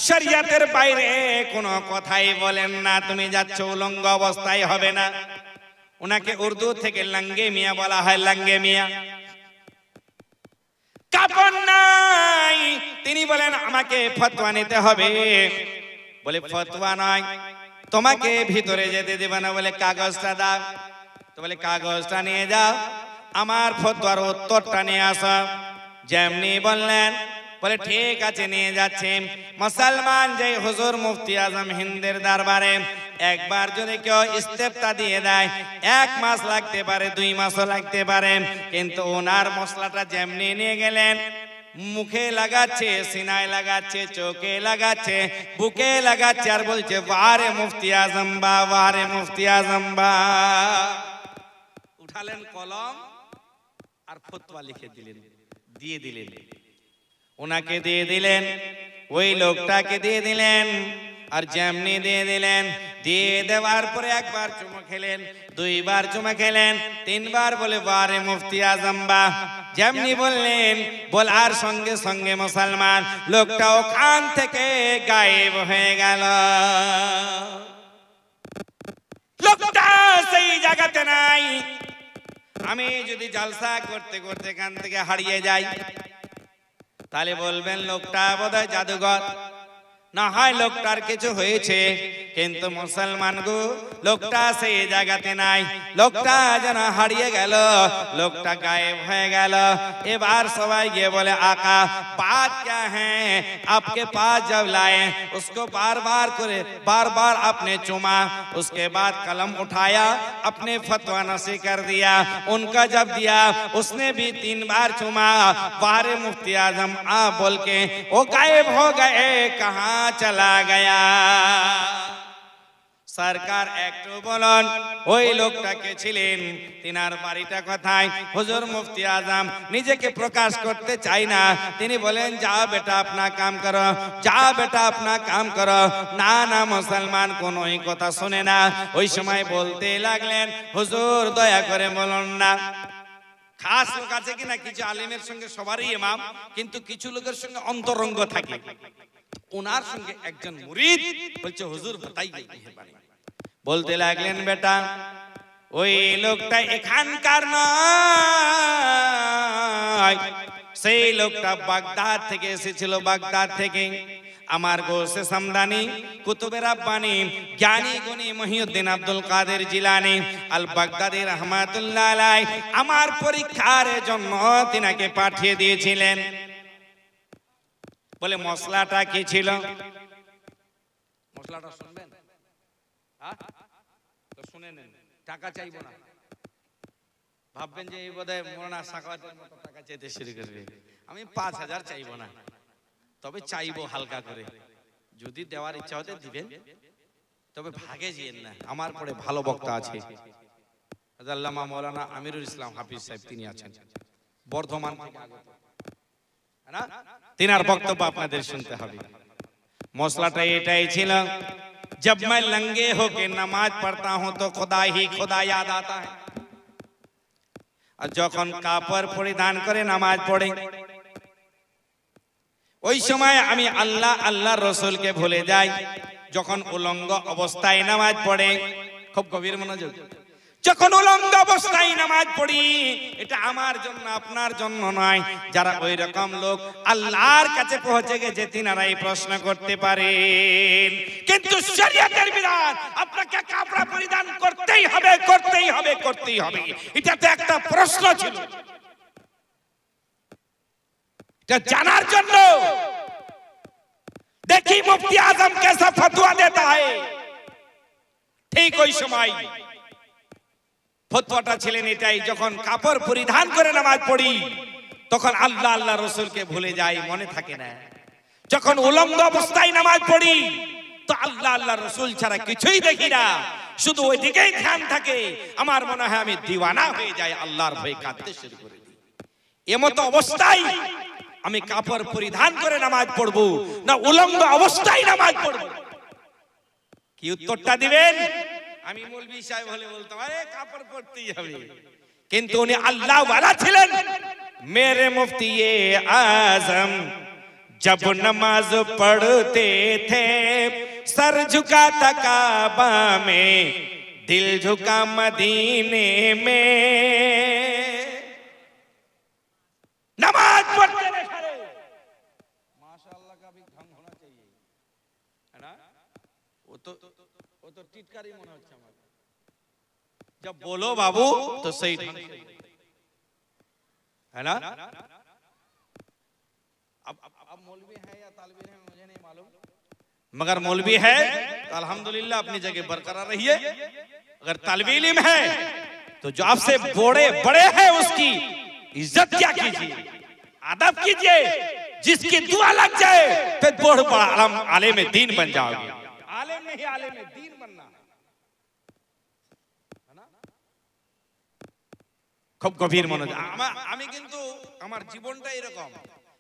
শরীয়তের বাইরে কোনো কথাই বলেন না, তুমি যাচ্ছ উলঙ্গ অবস্থায় হবে না। উনাকে উর্দু থেকে লঙ্গে মিয়া বলা হয়, লঙ্গে মিয়া। কাপড় নাই, তিনি বলেন আমাকে ফতোয়া নিতে হবে। বলে ফতোয়া নয়, তোমাকে ভিতরে যেতে দেবে না, বলে কাগজটা দাও। তো বলে কাগজটা নিয়ে যাও, আমার ফতোয়ার উত্তরটা নিয়ে আসো। যেমনি বললেন, বলে ঠিক আছে নিয়ে যাচ্ছে। মুসলমান যে হুজুর মুফতি আজম হিন্দের দরবারে একবার যদি কেউ ইস্তেফতা দিয়ে দেয় 1 মাস লাগতে পারে, 2 মাসও লাগতে পারে, কিন্তু ওনার মশলাটা যেমনি নিয়ে গেলেন, মুখে লাগাচ্ছে, সিনায় লাগাচ্ছে, চোখে লাগাচ্ছে, বুকে লাগাচ্ছে, আর বলছে বারে মুফতি আজম বা, বারে মুফতি আজম বা। উঠালেন কলম আর ফতোয়া লিখে দিলেন, দিয়ে দিলেন, ওনাকে দিয়ে দিলেন, ওই লোকটাকে দিয়ে দিলেন। আর যেমনি দিয়ে দিলেন, দিয়ে দেওয়ার পরে একবার চুমা খেলেন, 2 বার চুমা খেলেন, 3 বার বলে বারে মুফতি আজম বা। যেমনি বললেন, বলার সঙ্গে সঙ্গে মুসলমান লোকটা ওখান থেকে গায়েব হয়ে গেল। লোকটা সেই জায়গাতে নাই। আমি যদি জলসা করতে করতে এখান থেকে হারিয়ে যাই, তাহলে বলবেন লোকটা বোধহয় জাদুঘর, না হয় লোকটার কিছু হয়েছে। কিন্তু মুসলমান গো, লোকটা সেই জায়গাতে নাই, লোকটা যেন হারিয়ে গেল, লোকটা গায়েব হয়ে গেল। এবার সবাই গিয়ে বলে आका बात क्या है, आपके पास जब लाए उसको बार बार करे, बार बार आपने चुमा, उसके बाद कलम उठाया, अपने फतवा नसी कर दिया, उनका जब दिया उसने भी 3 बार चुमा, बारे मुफ्ती आजम आ बोल के वो गायब हो गए, कहाँ चला गया। সরকার একটু বলুন, ওই লোকটা কে ছিলেন, তিনার বাড়িটা কোথায়? হুজুর মুফতি আজম নিজেকে প্রকাশ করতে চাই না, তিনি বলেন যাও বেটা अपना काम करो, যাও বেটা अपना काम करो। না না, মুসলমান কোনোই কথা শুনে না। ওই সময় বলতে লাগলেন, হুজুর দয়া করে বলুন না। খাস লোক আছে কিনা, কিছু আলিমের সঙ্গে সবারই ইমাম, কিন্তু কিছু লোকের সঙ্গে অন্তরঙ্গ থাকে। ওনার সঙ্গে একজন মুরিদ বলছে হুজুর বাতাইয়ে মেহেরবানি। বলতে লাগলেন বেটা ওই লোকটা এখানকার নয়, সেই লোকটা বাগদাদ থেকে এসেছিল, বাগদাদ থেকে। আমার গোসে সামদানি, কুতুবে রাব্বানি, জ্ঞানী গুণী মহিউদ্দিন আব্দুল কাদের জিলানী আল বাগদাদি রহমাতুল্লাহ আলাইহি আমার পরীক্ষার জন্য তিনাকে পাঠিয়ে দিয়েছিলেন। বলে মশলাটা কি ছিল? মশলাটা শুনবেন? তো শুনে নেন, টাকা চাইবো না। ভাববেন যে এই বোধহয় মোলানা সাখাওয়াতের মতো টাকা চাইতে শুরু করবে। আমি 5000 চাইবো না, তবে চাইবো হালকা করে। যদি দেওয়ার ইচ্ছা হতে দিবেন, তবে ভাগে যেন না। আমার পরে ভালো বক্তা আছে, আল্লামা মাওলানা আমিরুল ইসলাম হাফিজ সাহেব, তিনি আছেন বর্ধমান থেকে আগত, না? তিনার বক্তব্য আপনাদের শুনতে হবে। মশলাটা এটাই ছিল, जब मैं लंगे होके नमाज पढ़ता हूं तो खुदा ही खुदा याद आता है। और যখন কাপড় পরিধান করে নামাজ পড়ে, ওই সময় আমি আল্লাহ আল্লাহ রসুলকে ভুলে যাই। যখন উলঙ্গ অবস্থায় নামাজ পড়ে, খুব গভীর মনোযোগ, যখন উলঙ্গ অবস্থায় নামাজ পড়ি, এটা আমার জন্য আপনার জন্য নয়। যারা ওই রকম লোক আল্লাহর কাছে পৌঁছে গেছে, তিনারা এই প্রশ্ন করতে পারেন। কিন্তু শরীয়তের বিধান আপনাকে কাপড় পরিধান করতেই হবে, করতেই হবে, করতেই হবে। এটা তো একটা প্রশ্ন ছিল, এটা জানার জন্য। দেখি মুফতি আজম कैसा फतवा देता है। ঠিক ওই সময় ফতোয়াটা ছিলেন এটাই, যখন কাপড় পরিধান করে নামাজ পড়ি তখন আল্লাহ আল্লাহ রসুলকে ভুলে যাই, মনে থাকে না। যখন উলঙ্গ অবস্থায় নামাজ পড়ি তো আল্লাহ আল্লাহ রসুল ছাড়া কিছুই দেখি না, শুধু ওই দিকেই ধ্যান থাকে। আমার মনে হয় আমি দিওয়ানা হয়ে যাই, আল্লাহর ভয়ে কাঁদতে শুরু করে দিই। এমতো অবস্থায় আমি কাপড় পরিধান করে নামাজ পড়বো না উলঙ্গ অবস্থায় নামাজ পড়বো? কি উত্তরটা দিবেন? আমি মৌলভী সাহেব হলে বলতাম আরে কাপড় পরতেই হবে, কিন্তু উনি আল্লাহ ওয়ালা ছিলেন। मेरे मुफ्ती आजम जब नमाज पढ़ते थे सर झुका था काबा में, दिल झुका मदीने में। नमाज पढ़ते रहे, माशाअल्लाह का भी ढंग होना चाहिए, है ना? वो तो टिटकारी মনে হচ্ছে আমার। जब बोलो बाबू तो सही ढंग से, है ना? मौलवी है या तालिब इल्म मुझे नहीं मालूम, मगर मौलवी है तो अल्हम्दुलिल्लाह अपनी जगह बरकरार रहिए। अगर तालिब इल्म है तो जो आपसे बड़े हैं उसकी इज्जत क्या कीजिए, अदब कीजिए। जिसकी दुआ लग जाए फिर बहुत बड़ा आलिम दीन बन जाओगे। आलिम नहीं, आलिम दीन बनना है ना। খুব গভীর মনোযোগ। আমি কিন্তু আমার জীবনটা এরকম,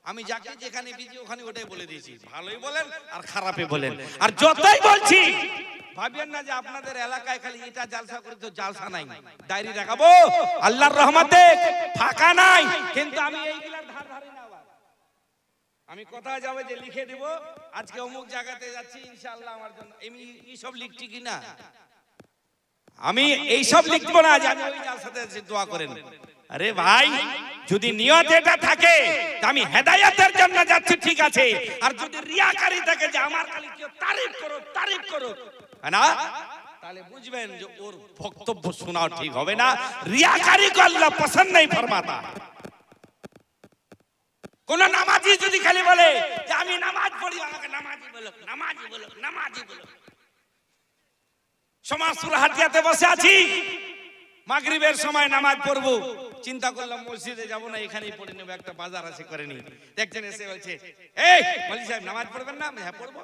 আমি যাকে যেখানে বিজি ওখানে ওটাই বলে দিয়েছি, ভালোই বলেন আর খারাপই বলেন। আর যতই বলছি ভাবিয়েন না যে আপনাদের এলাকায় খালি এটা জালসা করে, তো জালসা নাই, ডায়েরি রাখাবো আল্লাহর রহমতে ফাঁকা নাই। কিন্তু আমি এইগুলার ধার ধারি না। আমি কোথায় যাবে যে লিখে দিব আজকে অমুক জায়গাতে যাচ্ছি ইনশাআল্লাহ আমার জন্য, আমি এই সব লিখছি কি না? আমি এই সব লিখবো না যে আমি ওই জালসাতে যাচ্ছি দোয়া করেন। আরে ভাই, যদি নিয়ত এটা থাকে যে আমি হেদায়েতের জন্য যাচ্ছি ঠিক আছে, আর যদি রিয়াকারি থাকে যে আমার খালি কেউ তারিফ করো না, তাহলে বুঝবেন যে ওর বক্তব্য শোনাও ঠিক হবে না। রিয়াকারি को আল্লাহ পছন্দ नहीं फरमाता। কোন নামাজি যদি খালি বলে যে আমি নামাজ পড়ি, আমাকে নামাজি বলো। সমাজ সুরহাটিয়াতে বসে আছি, মাগরিবের সময় নামাজ পড়বো, চিন্তা করলাম মসজিদে যাব না, এখানেই পড়ে নেব, একটা বাজার আছে করে নি। একজন এসে বলছে, এই মৌলভী সাহেব নামাজ পড়বেন না? হ্যাঁ পড়বো।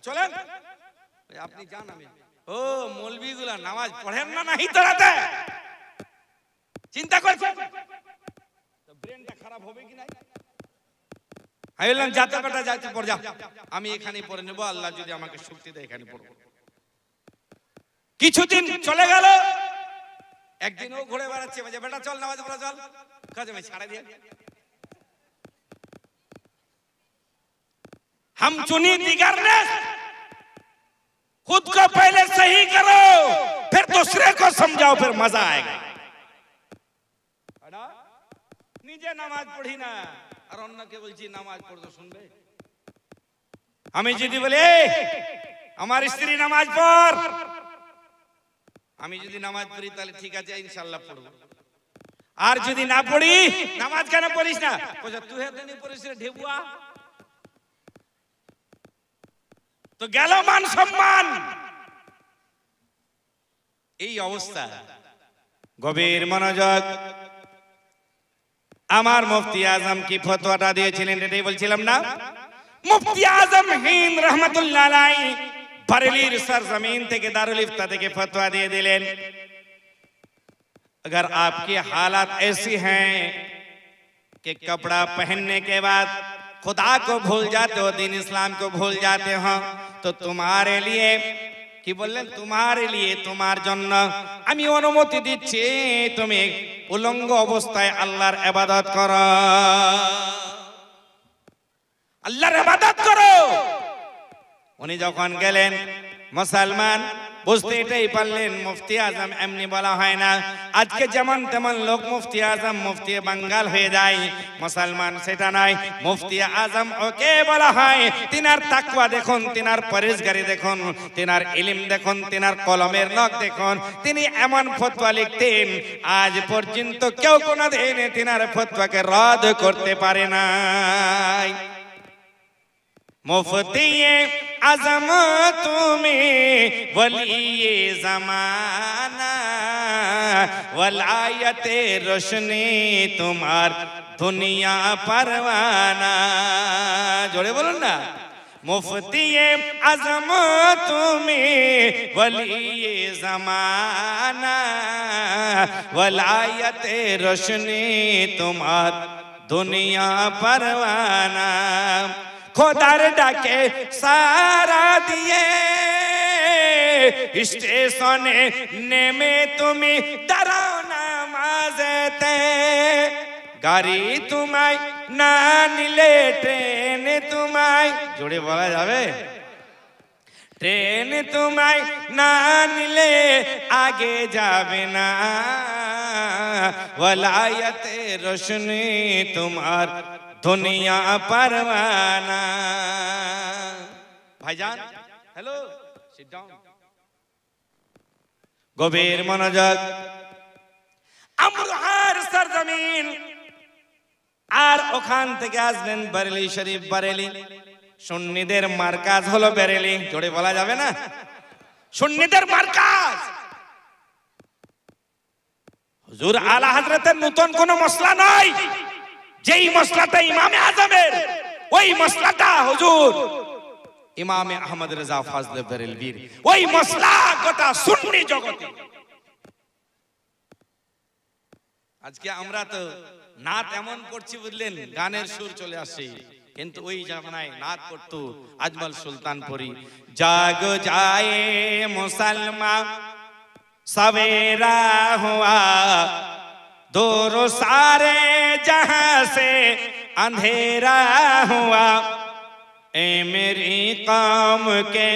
চলেন, আপনি যান। আমি ও মৌলভীগুলা নামাজ পড়েন না নাহি তোরাতে চিন্তা করছেন, ব্রেনটা খারাপ হবে কি না? আমি বললাম যাতে বেটা যাইতে পড় যা, আমি এখানেই পড়ে নেবো, আল্লাহ যদি আমাকে শক্তি দেয় এখানে পড়বো। কিছুদিন চলে গেল, একদিন ও ঘুরে বেড়াচ্ছে, বলছে বেটা চল নামাজ পড়া চল, কাজে ভাই ছাড়া দিয়ে। हम चुनी दिगर ने खुद को पहले सही करो, फिर दूसरे को समझाओ, फिर मजा आएगा। নিজে নামাজ পড়ি না আর অন্যকে বলছি নামাজ পড়তে শুনবে। আমি যদি বলি আমার স্ত্রী নামাজ পড়, আমি যদি নামাজ পড়ি তাহলে ঠিক আছে ইনশাআল্লাহ পড়ব। আর যদি না পড়ি, নামাজ কেন পড়িস না? বলছে তুই হেতে নি পড়িস রে ঢেবুয়া। তো গেল মান সম্মান। এই অবস্থা। গভীর মনোযোগ। আমার মুফতি আজম কি ফতোয়াটা দিয়েছিলেন এটাই বলছিলাম না। মুফতি আজম হিন্দ রহমতুল্লাহ আলাইহি बरेलीर सरजमीन থেকে दारुल इफ्ता থেকে फतवा दे दिलेन, अगर आपकी हालत ऐसी हैं कि कपड़ा पहनने के बाद खुदा को भूल जाते हो, दीन इस्लाम को भूल जाते हो, तो तुम्हारे लिए কি বললেন, তোমারে लिए তোমার জন্য আমি অনুমতি দিচ্ছি তুমি উলঙ্গ অবস্থায় আল্লাহর ইবাদত করো, আল্লাহর ইবাদত করো। উনি যখন গেলেন মুসলমান বুঝতে এটাই পারলেন মুফতি আজম এমনি বলা হয় না। আজকে যেমন তেমন লোক মুফতি আজম মুফতি বাঙ্গাল হয়ে যায়, মুসলমান সেটা নয়। মুফতি আজম ওকে বলা হয় তিনার তাকওয়া দেখুন, তিনার পরেশগারি দেখুন, তিনার ইলম দেখুন, তিনার কলমের নখ দেখুন। তিনি এমন ফতোয়া লিখতেন আজ পর্যন্ত কেউ কোনোদিন তিনার ফতোয়াকে রদ করতে পারে নাই। मुफ्ती आजम तुम्हें वलिये ज़माना, वलायते रोशनी तुम्हार दुनिया परवाना। जोड़े बोलो ना। मुफ्ती आजम तुम्हें वलिये ज़माना, वलायते रोशनी तुम्हार दुनिया परवाना। खोदार डाके सारा दिए स्टेशने नेमे तुम्हें डराओ नामाज़ते, गाड़ी तुम्हाई ना निले ट्रेन तुम्हाई, जोड़े बोला जावे, ट्रेन तुम्हाई ना निले आगे जावे ना, वलायते रोशनी तुम्हार दुनिया परवाना। भाईजान हेलो, सिट डाउन। गभीर मनोयोग। अमरुहार सरजमीन আর ওখান থেকে আসবেন বেরেলি শরীফ। বেরেলি সুন্নিদের মার্কাজ হলো বেরেলি, জোরে বলা যাবে না? সুন্নিদের মার্কাজ। হুজুর আলা হযরতের নতুন কোন মসলা নাই, যেই মসলাটা ইমামে আজমের, ওই মসলাটা হুজুর ইমামে আহমদ রেজা ফাজলে বেরেলভীর, ওই মসলা গোটা সুন্নি জগতে। আজকে আমরা তো নাত এমন করছি বুঝলেন, গানের সুর চলে আসছে, কিন্তু ওই জামানায় নাত করতো আজমল সুলতানপুরি। জাগ যায় মুসলমান सवेरा हुआ, दूर सारे जहां से अंधेरा हुआ, ए मेरी कौम के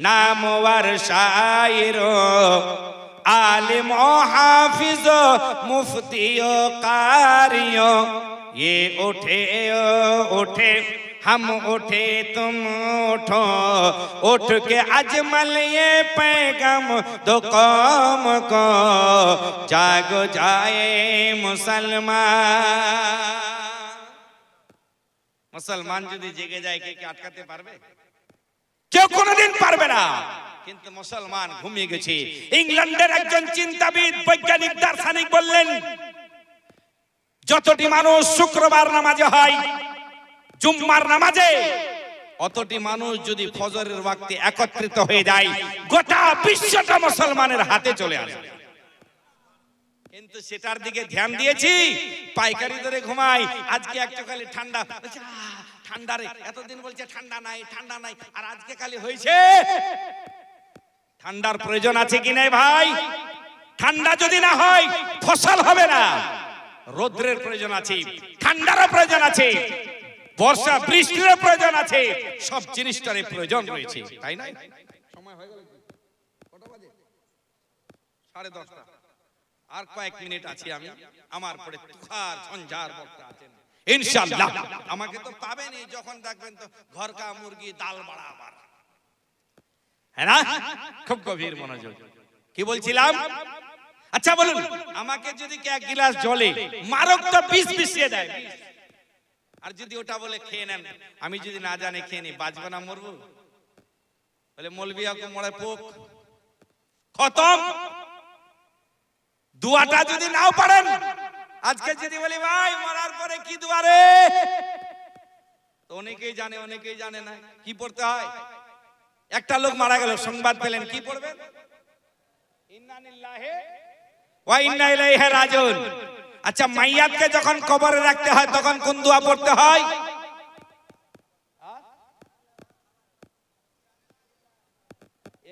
नामवर शायरों, आलिमों हाफिजों मुफ्तियों कारियों, ये उठे उठे हम उठे तुम उठो, उठ के अजमल ये पैगाम दो कौम को, जागो जाए मुसलमान। মুসলমান যদি জেগে যায় কে আটকাতে পারবে? কেউ কোনোদিন পারবে না। কিন্তু মুসলমান ঘুমিয়ে গেছে। ইংল্যান্ডের একজন চিন্তাবিদ বৈজ্ঞানিক দার্শনিক বললেন, যতটি মানুষ শুক্রবার নামাজে হয়, জুম্মার নামাজে, অতটি মানুষ যদি ফজরের ওয়াক্তে একত্রিত হয়ে যায়, গোটা বিশ্বটা মুসলমানের হাতে চলে আসে। কিন্তু সেটার দিকে ধ্যান দিয়েছি, পাইকারি ধরে ঘুমাই। আজকে একটু খালি ঠান্ডা, ঠান্ডা রে, এতদিন বলছে ঠান্ডা নাই ঠান্ডা নাই, আর আজকে খালি হয়েছে। ঠান্ডার প্রয়োজন আছে কি নাই ভাই? ঠান্ডা যদি না হয় ফসল হবে না। রোদ্রের প্রয়োজন আছে, ঠান্ডারও প্রয়োজন আছে, বর্ষা বৃষ্টির প্রয়োজন আছে, সব জিনিসটার প্রয়োজন রয়েছে, তাই না? সময় হয়ে গেল, কটা বাজে? 10:30। আর কয়েক মিনিট আছি আমি। আমার পরে তুখার ঝঞ্ঝার বক্তা আছেন ইনশাআল্লাহ। আমাকে তো পাবেনই, যখন দেখবেন তো ঘর কা মুরগি ডাল বড়া আবার, হ্যাঁ না? খুব গভীর মনোযোগ। কি বলছিলাম? আচ্ছা বলুন, আমাকে যদি এক গিলাস জলে মারক তো 20 মিশিয়ে দেয়, আর যদি ওটা বলে খেয়ে নেন, আমি যদি না জানি খেয়ে নি, বাঁচবো না মরবো? বলে মৌলবিয়াকে মরে পোক খতম। দুয়াটা যদি নাও পারেন, আজকে যদি বলি ভাই মরার পরে কি দোয়া রে, তো অনেকেই জানে অনেকেই জানে না কি পড়তে হয়। একটা লোক মারা গেল, সংবাদ পেলেন, কি পড়বেন? ইন্না লিল্লাহি ওয়া ইন্না ইলাইহি রাজিউন। আচ্ছা, মাইয়াতকে যখন কবরে রাখতে হয় তখন কোন দোয়া পড়তে হয়?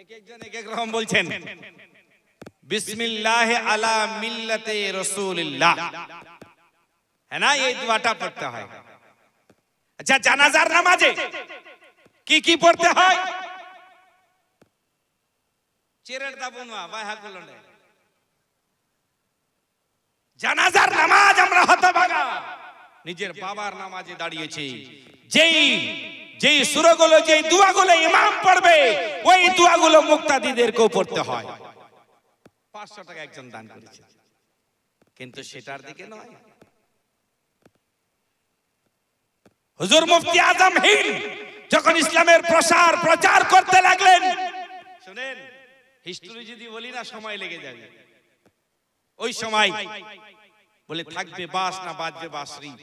এক একজন এক এক রকম বলছেন। বিসমিল্লাহ আলা মিল্লাতে রাসূলিল্লাহ, হ্যাঁ না? এই দোয়াটা পড়তে হয়। আচ্ছা, জানাজার নামাজে কি কি পড়তে হয়? চেরের দাবনওয়া বাইহা গুলো। জানাজার নামাজ আমরা হতভাগা, নিজের বাবার নামাজে দাঁড়িয়েছি, যেই সূরাগুলো যেই দোয়াগুলো ইমাম পড়বে, ওই দোয়াগুলো মুক্তাদিদেরকেও পড়তে হয়। 500 টাকা একজন দান করেছে, কিন্তু সেটার দিকে নয়। হুজুর মুফতি আজম হিন্দ যখন ইসলামের প্রচার করতে লাগলেন, শুনেন, হিস্ট্রি যদি বলি না সময় লেগে যাবে। ওই সময় বলে থাকবে বাস না বাজবে বাঁশরি,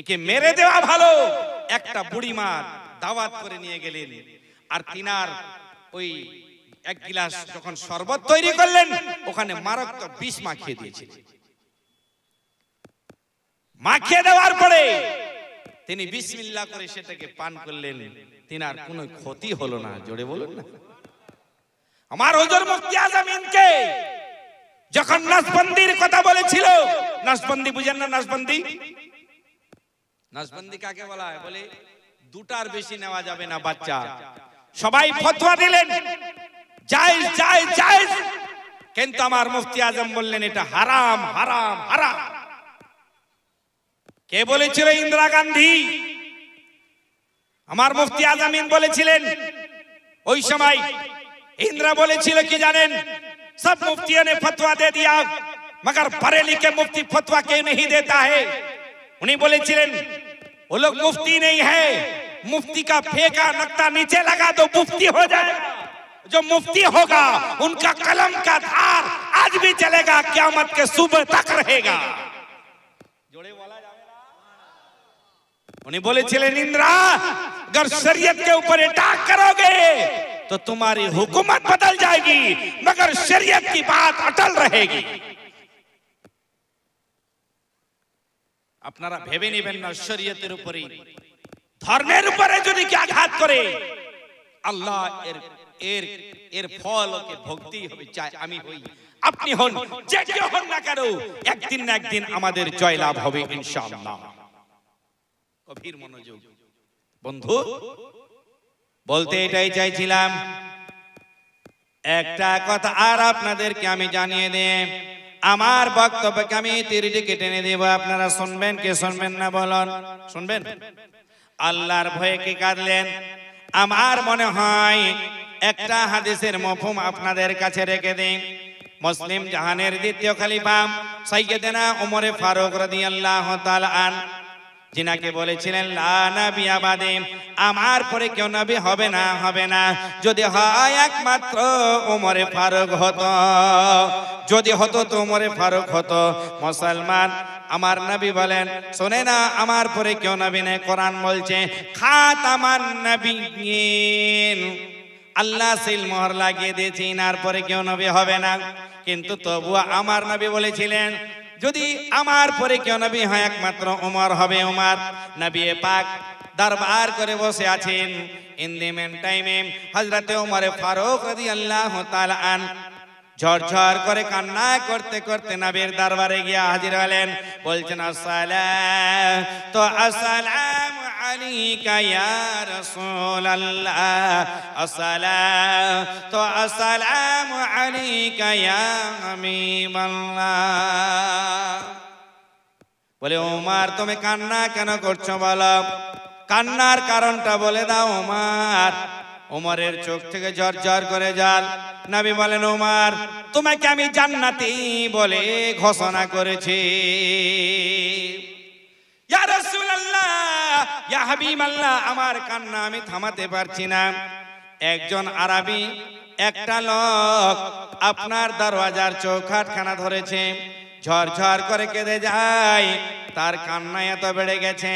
একে মেরে দেওয়া ভালো। একটা বুড়িমা দাওয়াত করে নিয়ে গেলেন, আর তিনার ওই এক গিলাস যখন শরবত তৈরি করলেন, ওখানে মারাত্মক বিষ মাখিয়ে দিয়েছে। মাখিয়ে দেওয়ার পরে তিনি বিসমিল্লাহ করে সেটাকে পান করলেন, তিনার কোনো ক্ষতি হলো না। জোরে বলুন না। আমার হুজুর মুফতি আজম হিন্দকে যখন নসবন্দির কথা বলেছিল, নসবন্দি বুঝেন না? নসবন্দি, নসবন্দি কাকে বলা হয়? বলে দুটার বেশি নেওয়া যাবে না বাচ্চা। সবাই ফতোয়া দিলেন জায়েজ জায়েজ জায়েজ, কিন্তু আমার মুফতি আজম বললেন এটা হারাম হারাম হারাম। কে বলেছিল? ইন্দিরা গান্ধী। আমার মুফতি আজম হিন্দ বলেছিলেন ওই সময়। इंदिरा बोलेছিল কি জানেন? सब मुफ्तियों ने फतवा दे दिया, मगर बरेली के मुफ्ती फतवा क्यों नहीं देता है? उन्हीं बोलेছিলেন वो लोग मुफ्ती नहीं है, मुफ्ती का फेंका नक्ता नीचे लगा तो मुफ्ती हो जाएगा। जो मुफ्ती होगा उनका कलम का धार आज भी चलेगा, क़यामत के सुबह तक रहेगा। जोड़े बोला जाएगा। उन्हीं बोलेছিলেন इंद्रा, अगर शरीयत के ऊपर अटैक करोगे तो तुम्हारी हुकूमत बदल जाएगी, मगर शरीयत की बात अटल रहेगी। আপনারা ভেবে নেবেন না শরীয়তের উপরে, ধর্মের উপরে যদি কি আঘাত করে আল্লাহ এর এর ফল ওকে ভোগতেই হবে, চাই আমি হই আপনি হন, যে কেউ হন না কেন, একদিন না একদিন আমাদের জয় লাভ হবে ইনশাআল্লাহ। গভীর মনোযোগ বন্ধু, বলতে এটাই চাইছিলাম। একটা কথা আর আপনাদেরকে আমি জানিয়ে দেই, আমার বক্তব্যকে আমি তিরিটিকে টেনে দেব, আপনারা শুনবেন কি শুনবেন না বলুন? শুনবেন? আল্লাহর ভয়ে কি কাঁদলেন? আমার মনে হয় একটা হাদিসের মফহুম আপনাদের কাছে রেখে দিই। মুসলিম জাহানের দ্বিতীয় খলিফা সাইয়্যিদনা ওমর ফারুক রাদিয়াল্লাহু তাআলা আন, যিনাকে বলেছিলেন লা নবিয়্যা বাদি, আমার পরে কেউ নবী হবে না, হবে না, যদি হয় একমাত্র ওমরে ফারুক হতো, যদি হতো তো ওমরে ফারুক হতো। মুসলমান, আমার নবী বলেন শুনে না, আমার পরে কেউ নবী নেই। কোরআন বলছে খাতামান নবিয়্যিন, আল্লাহ সিল মোহর লাগিয়ে দিয়েছে, ইনার পরে কেউ নবী হবে না। কিন্তু তবুও আমার নবী বলেছিলেন যদি আমার পরে কেউ নবী হয় একমাত্র ওমর হবে। ওমর নবী পাক দরবার করে বসে আছেন। ইন দি মেন টাইমে হযরত ওমর ফারুক রাদিয়াল্লাহু তাআলা আন ঝরঝর করে কান্না করতে করতে নবীর দরবারে গিয়ে হাজির হলেন। বলছেন আসসালাতু আসসালামু আলাইকা ইয়া রাসূলুল্লাহ, আসসালাতু আসসালামু আলাইকা ইয়া হাবিবাল্লাহ। বলে ওমর তুমি কান্না কেন করছো বলো, কান্নার কারণটা বলে দাও ওমর। ওমরের চোখ থেকে ঝরঝর করে জল। নবী বলেন ওমর তোমাকে আমি জান্নাতি বলে ঘোষণা করেছি। ইয়া রাসূলুল্লাহ, ইয়া হাবিবাল্লাহ, আমার কান্না আমি থামাতে পারছি না। একজন আরবি একটা লোক আপনার দরওয়াজার চৌখাটখানা ধরেছে, ঝরঝর করে কেঁদে যায়, তার কান্না এত বেড়ে গেছে।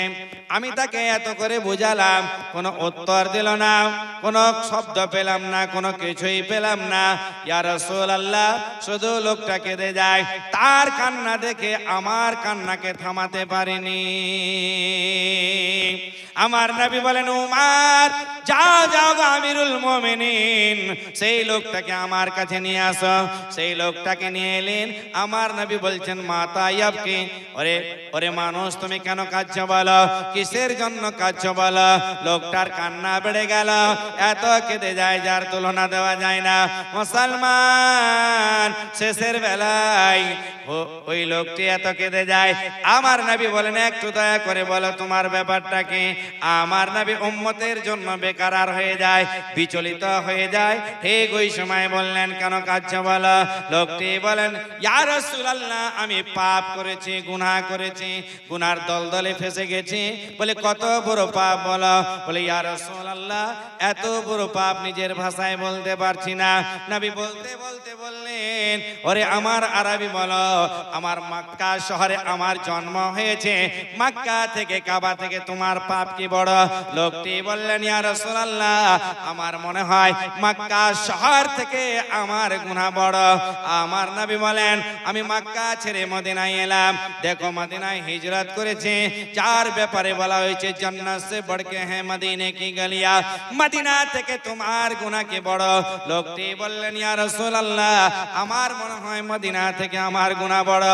আমি তাকে এত করে বুঝালাম, কোনো উত্তর দিল না, কোনো শব্দ পেলাম না, কোনো কিছুই পেলাম না। ইয়া রাসূলুল্লাহ, শুধু লোকটা কেঁদে যায়, তার কান্না দেখে আমার কান্নাকে থামাতে পারিনি। আমার নবী বলেন উমর যাও যাও গো আমিরুল মুমিনিন, সেই লোকটাকে আমার কাছে নিয়ে আসো। সেই লোকটাকে নিয়ে এলেন। আমার নবী বলছেন মাতা ইয়াবকি, ওরে ওরে মানুষ তুমি কেন কাঁদছো বলো, কিসের জন্য কাঁদছো বলো? লোকটার কান্না বেড়ে গেল, এত কেঁদে যায় যার তুলনা দেওয়া যায় না। মুসলমান, শেষের বেলায় ওই লোকটি এত কেঁদে যায়। আমার নবী বলেন একটু দয়া করে বলো তোমার ব্যাপারটা কি? আমার নবী উম্মতের জন্য বেকারার হয়ে যায়, বিচলিত হয়ে যায়। ঠিক ওই সময় বললেন কেন কাঁদছো বলো? লোকটি বলেন ইয়া রাসূলুল্লাহ, আমি পাপ করেছি, গুনাহ করেছি, গুনার দলদলে ফেসে গেছি। বলে কত বড় পাপ বলো? বলে ইয়া রাসূলুল্লাহ, এত বড় পাপ নিজের ভাষায় বলতে পারছি না। নবী বলতে বলতে বললেন ওরে আমার আরবি বলো, আমার মক্কা শহরে আমার জন্ম হয়েছে, মক্কা থেকে কাবা থেকে তোমার পাপ কি বড়? লোকটি বললেন ইয়া রাসূলুল্লাহ, আমার মনে হয় মক্কা শহর থেকে আমার গুনাহ বড়। আমার নবী বলেন আমি মক্কা ছেড়ে মদিনায় এলাম। দেখো মদিনায় হিজরত করেছে, যার ব্যাপারে বলা হয়েছে জান্নাত সে বড়কে হ্যাঁ মদিনে কি গলিয়া, মদিনা থেকে তোমার গুনাহ কি বড়? লোকটি বললেন ইয়া রাসূলুল্লাহ, আমার মনে হয় মদিনা থেকে আমার গুনাহ বড়।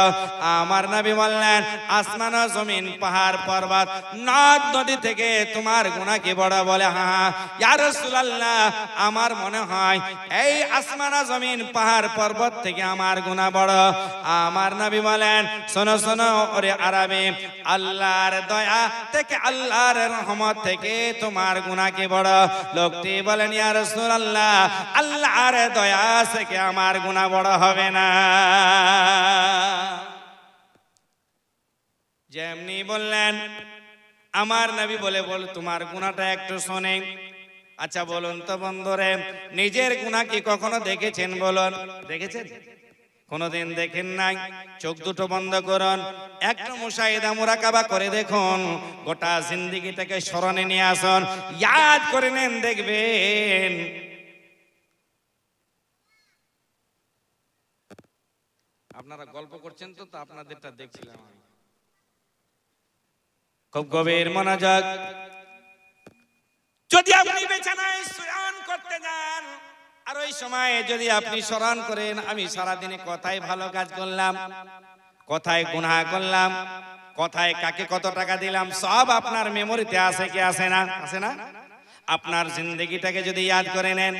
আমার নবী বললেন আসমান জমিন পাহাড় পর্বত নদ নদী থেকে তোমার গুনাহ কি বড়? বলে হ্যাঁ ইয়া রাসূলুল্লাহ, আমার মনে হয় এই আসমান জমিন পাহাড় পর্বত থেকে আমার গুনাহ বড়। আমার নবী বলেন শোনো শোনো ওরে আরবি, আল্লাহর দয়া থেকে আল্লাহর রহমত থেকে তোমার গুনাহ কি বড়? লোকটি বলেন ইয়া রাসূলুল্লাহ, আল্লাহর দয়া থেকে আমার গুনাহ বড় হবে না। যেমনি বললেন আমার নবী বলে বল তোমার গুনাহটা একটু শোনে। আচ্ছা বলুন তো বন্ধুরে, নিজের গুনাহ কি কখনো দেখেছেন? বলুন, দেখেছেন? কোনদিন দেখেন নাই? চোখ দুটো বন্ধ করুন, একটু মুশাহিদা মুরাকাবা করে দেখুন, গোটা জিন্দেগিটাকে স্মরণে নিয়ে আসুন, ইয়াদ করে নেন, দেখবেন আপনারা গল্প করছেন তো আপনাদেরটা দেখছিলাম আমি। খুব গভীর মনোযোগ। যদি আপনি বিছানায় শয়ন করতে যান আর ওই সময়ে যদি আপনি স্মরণ করেন আমি সারাদিনে কোথায় ভালো কাজ করলাম, কোথায় গুনাহ করলাম, কোথায় কাকে কত টাকা দিলাম, সব আপনার মেমোরিতে আসে কি আসে না? আসে না? আপনার জিন্দেগিটাকে যদি ইয়াদ করে নেন,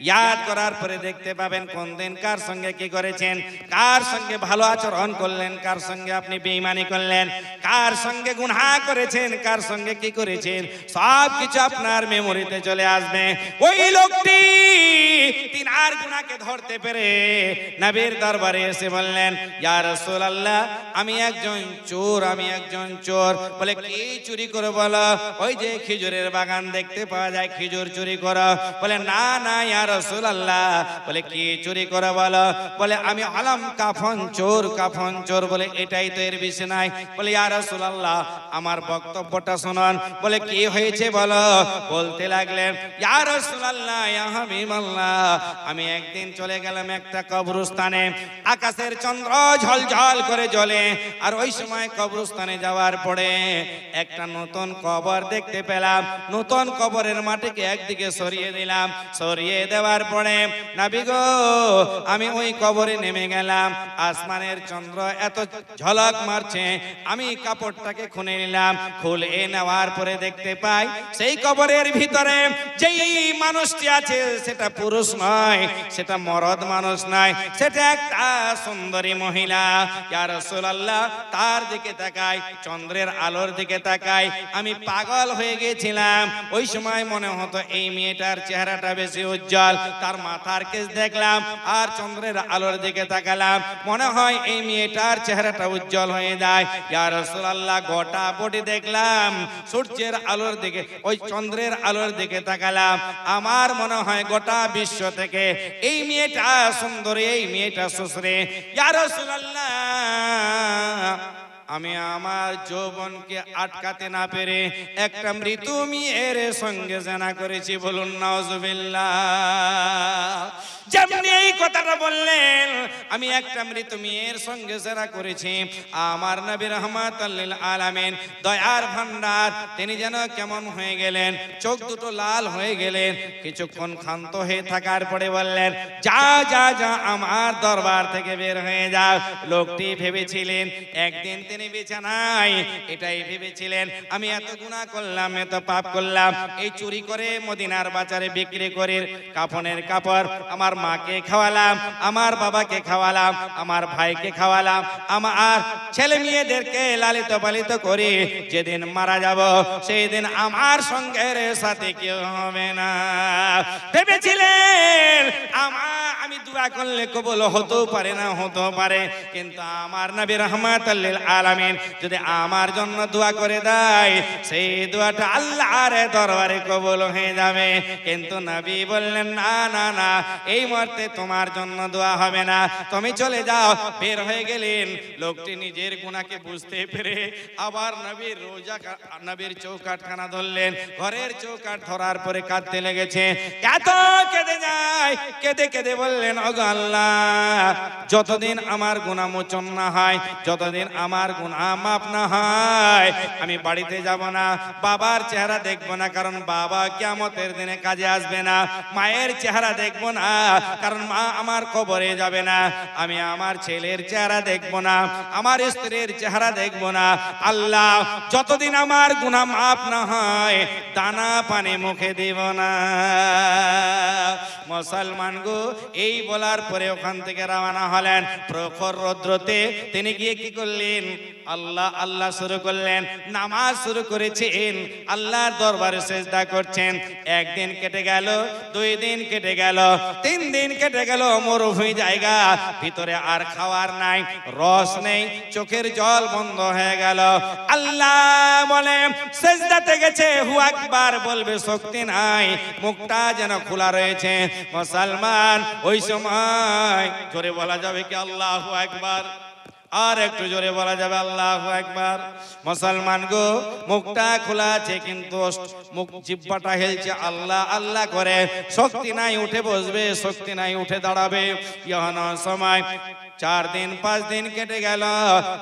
ইয়াদ করার পরে দেখতে পাবেন কোন দিন কার সঙ্গে কি করেছেন, কার সঙ্গে ভালো আচরণ করলেন, কার সঙ্গে আপনি বেঈমানি করলেন, কার সঙ্গে গুনাহ করেছেন, কার সঙ্গে কি করেছেন, সব কিছু আপনার মেমোরিতে চলে আসবে। ওই লোকটি তিনার গুনাহকে ধরতে পেরে নবীর দরবারে এসে বললেন, ইয়া রাসূলুল্লাহ আমি একজন চোর, আমি একজন চোর। বলে কি চুরি করে? বলো ওই যে খেজুরের বাগান দেখতে পাওয়া যায়, খেজুর চুরি করো। বলে না না ইয়া রাসূলুল্লাহ। বলে কি চুরি করে? বলো। বলে আমি হলাম কাফন চোর, কাফন চোর। বলে এটাই তো, এর বেশি নাই। বলে ইয়া রাসূলুল্লাহ আমার বক্তব্যটা শুনুন। বলে কি হয়েছে বলো। বলতে লাগলেন, ইয়া রাসূলুল্লাহ ইয়া হাবিবাল্লাহ আমি একদিন চলে গেলাম একটা কবরস্থানে, আকাশের চন্দ্র ঝলঝল করে জ্বলে, আর ওই সময় কবরস্থানে যাওয়ার পরে একটা নতুন কবর দেখতে পেলাম। নতুন কবরের মাটিকে একদিকে সরিয়ে দিলাম, সরিয়ে দেওয়ার পরে নবী গো আমি ওই কবরে নেমে গেলাম। আসমানের চন্দ্র এত ঝলক মারছে, আমি কাপড়টাকে খুলে নিলাম। খুলে নেওয়ার পরে দেখতে পাই সেই কবরের ভিতরে যেই মানুষটি আছে সেটা পুরুষ নয়, সেটা মরদ মানুষ নয়, সেটা একটা সুন্দরী মহিলা। ইয়া রাসূলুল্লাহ তার দিকে তাকাই, চন্দ্রের আলোর দিকে তাকাই, আমি পাগল হয়ে গেছিলাম। ওই সময় মনে হতো এই মেয়েটার চেহারাটা বেশি উজ্জ্বল, তার মাথার কেশ দেখলাম আর চন্দ্রের আলোর দিকে তাকালাম, মনে হয় এই মেয়েটার চেহারাটা উজ্জ্বল হয়ে যায়। ইয়া রাসূলুল্লাহ গোটা বডি দেখলাম, সূর্যের আলোর দিকে, ওই চন্দ্রের আলোর দিকে তাকালাম, আমার মনে হয় গোটা বিশ্ব থেকে এই মেয়েটা সুন্দরী, এই মেয়েটা সুশ্রী। ইয়া রাসূলুল্লাহ আমি আমার যৌবনকে আটকাতে না পেরে একটা মৃত্যু মেয়ের সঙ্গে জানা করেছি। বলুন নাউজুবিল্লাহ। যেমনি এই কথাটা বললেন, আমি একটা মৃত মেয়ের সঙ্গে জেনা করেছি, আমার নবী রাহমাতুল লিল আলামিন দয়ার ভান্ডার তিনি যেন কেমন হয়ে গেলেন, চোখ দুটো লাল হয়ে গেলেন। কিছুক্ষণ ক্ষান্ত হয়ে থাকার পরে বললেন, যা যা যা আমার দরবার থেকে বের হয়ে যাও। লোকটি ভেবেছিলেন একদিন তিনি বিছানায় এটাই ভেবেছিলেন, আমি এত গুনাহ করলাম, এত পাপ করলাম, এই চুরি করে মদিনার বাজারে বিক্রি করে কাফনের কাপড় আমার মাকে খাওয়ালাম, আমার বাবাকে খাওয়ালাম, আমার ভাইকে খাওয়ালাম, আমার ছেলে মেয়েদেরকে লালিত পালিত করে যেদিন মারা যাব সেই দিন আমার সঙ্গের সাথে কেউ হবে না। ভেবেছিলেন আমি দোয়া করলে কবুল হতেও পারে, না হতেও পারে, কিন্তু আমার নবী রাহমাতুল লিল আলামিন যদি আমার জন্য দোয়া করে দেয় সেই দোয়াটা আল্লাহর দরবারে কবুল হয়ে যাবে। কিন্তু নবী বললেন না না না, এই মুহূর্তে তোমার জন্য দোয়া হবে না, তুমি চলে যাও। বের হয়ে গেলেন। লোকটি নিজের গুনাহকে বুঝতে পেরে আবার নবীর চৌকাঠখানা ধরলেন। ঘরের চৌকাঠ ধরার পরে কাঁদতে লেগেছে, এত কেঁদে যায়, কেঁদে কেঁদে বললেন, ওগো আল্লাহ যতদিন আমার গুনাহ মোচন না হয়, যতদিন আমার গুনাহ মাফ না হয়, আমি বাড়িতে যাব না, বাবার চেহারা দেখব না, কারণ বাবা কিয়ামতের দিনে কাজে আসবে না। মায়ের চেহারা দেখব না, কারণ মা আমার কবরে যাবে না। আমি আমার ছেলের চেহারা দেখব না, আমার স্ত্রীর চেহারা দেখব না। আল্লাহ যতদিন আমার গুনাহ মাফ না হয় দানা পানি মুখে দেব না। মুসলমান গো, এই বলার পরে ওখান থেকে রওনা হলেন। প্রখর রৌদ্রতে তিনি গিয়ে কি করলেন? আল্লাহ আল্লাহ শুরু করলেন, নামাজ শুরু করেছেন, আল্লাহর দরবারে সিজদা করছেন। একদিন কেটে গেল, 2 দিন কেটে গেল, 3 দিন কেটে গেল। মরুভূমি জায়গা, ভিতরে আর খাওয়ার নাই, রস নেই, চোখের জল বন্ধ হয়ে গেল। আল্লাহ বলে সিজদাতে গেছে, হু আকবার বলবে শক্তি নাই, মুখটা যেন খোলা রয়েছে। মুসলমান ওই সময় জোরে বলা যাবে কি আল্লাহু আকবার? আর একটু জোরে বলা যাবে আল্লাহু আকবার? মুসলমান গো, মুখটা খোলা আছে কিন্তু মুখ জিহ্বাটা হেলছে, আল্লাহ আল্লাহ করে। শক্তি নাই উঠে বসবে, শক্তি নাই উঠে দাঁড়াবে। ইহন সময় 4 দিন 5 দিন কেটে গেল।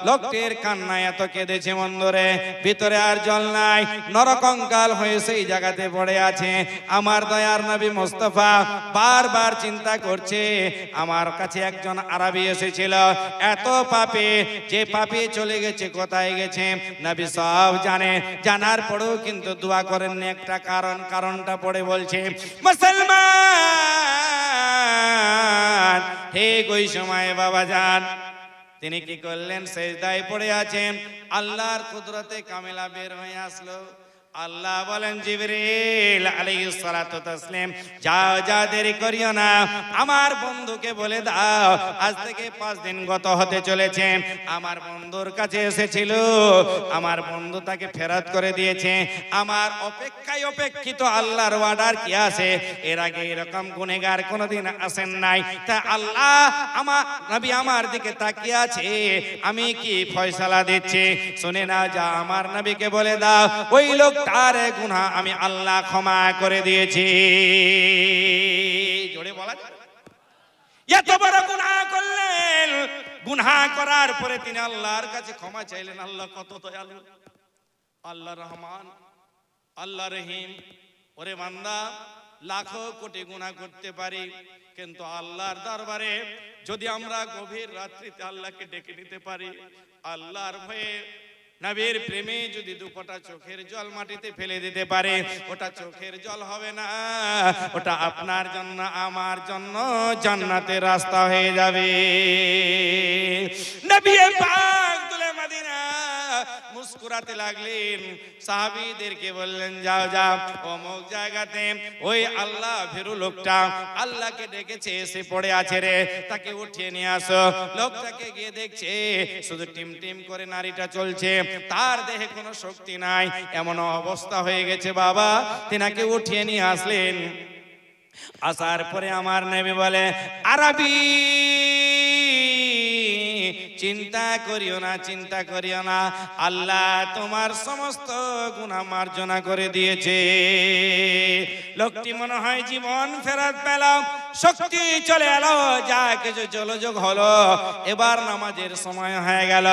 লোকটির কান্নায় এত কেঁদেছে বন্ধুরে, ভিতরে আর জল নাই, নরকঙ্কাল হয়ে সেই জায়গাতে পড়ে আছে। আমার দয়ার নবী মুস্তাফা বারবার চিন্তা করছে, আমার কাছে একজন আরবি এসেছিল, এত পাপী, যে পাপী চলে গেছে কোথায় গেছে নবী সব জানে। জানার পরেও কিন্তু দোয়া করেননি একটা কারণ, কারণটা পড়ে বলছে মুসলমান ঠিক ওই সময় বাবা যান তিনি কি করলেন? সেজদায় পড়ে আছেন, আল্লাহর কুদরতে কামিলা বের হয়ে আসলো। আল্লাহ বলেন জিবরিল আলাইহিস সালাতু তাসলিম, যাও যা দেরি করিও না, আমার বন্ধুকে বলে দাও আজ থেকে 5 দিন গত হতে চলেছে। আমার বন্ধুর কাছে এসেছিল, আমার বন্ধু তাকে ফেরত করে দিয়েছে। আমার অপেক্ষায় অপেক্ষিত আল্লাহর অর্ডার কি আছে? এর আগে এরকম গুনাহগার কোনোদিন আসেন নাই। তা আল্লাহ আমার নবী আমার দিকে তাকিয়ে আছে, আমি কি ফয়সালা দিচ্ছি? শুনে না, যা আমার নবীকে বলে দাও ওই লোক তার গুনাহ আমি আল্লাহ ক্ষমা করে দিয়েছি। জোরে বলা যায়? এত বড় গুনাহ করলেন, গুনাহ করার পরে তিনি আল্লাহর কাছে ক্ষমা চাইলেন। আল্লাহ কত দয়ালু, আল্লাহ রহমান, আল্লাহ রহিম। ওরে বান্দা, লাখো কোটি গুনাহ করতে পারি, কিন্তু আল্লাহর দরবারে যদি আমরা গভীর রাত্রিতে আল্লাহকে ডেকে নিতে পারি, আল্লাহর ভয়ে নবীর প্রেমে যদি 2 ফোঁটা চোখের জল মাটিতে ফেলে দিতে পারে, ওটা চোখের জল হবে না, ওটা আপনার জন্য আমার জন্য জান্নাতের রাস্তা হয়ে যাবে। নবী পাক দুলে মদিনা মুস্কুরাতে লাগলেন, সাহাবীদেরকে বললেন যাও যাও অমুক জায়গাতে ওই আল্লাহ ভীরু লোকটা আল্লাহকে ডেকেছে, এসে পড়ে আছে রে, তাকে উঠিয়ে নিয়ে আসো। লোকটাকে গিয়ে দেখছে শুধু টিম টিম করে নারীটা চলছে, তার দেহে কোনো শক্তি নাই, এমন অবস্থা হয়ে গেছে বাবা। তিনাকে উঠিয়ে নিয়ে আসলেন। আসার পরে আমার নবী বলে, আরবি চিন্তা করিও না, চিন্তা করিও না, আল্লাহ তোমার সমস্ত গুনাহ মার্জনা করে দিয়েছে। লোকটি মনে হয় জীবন ফেরত পেল, শক্তি চলে এলো, যা কিছু জলযোগ হলো। এবার নামাজের সময় হয়ে গেল।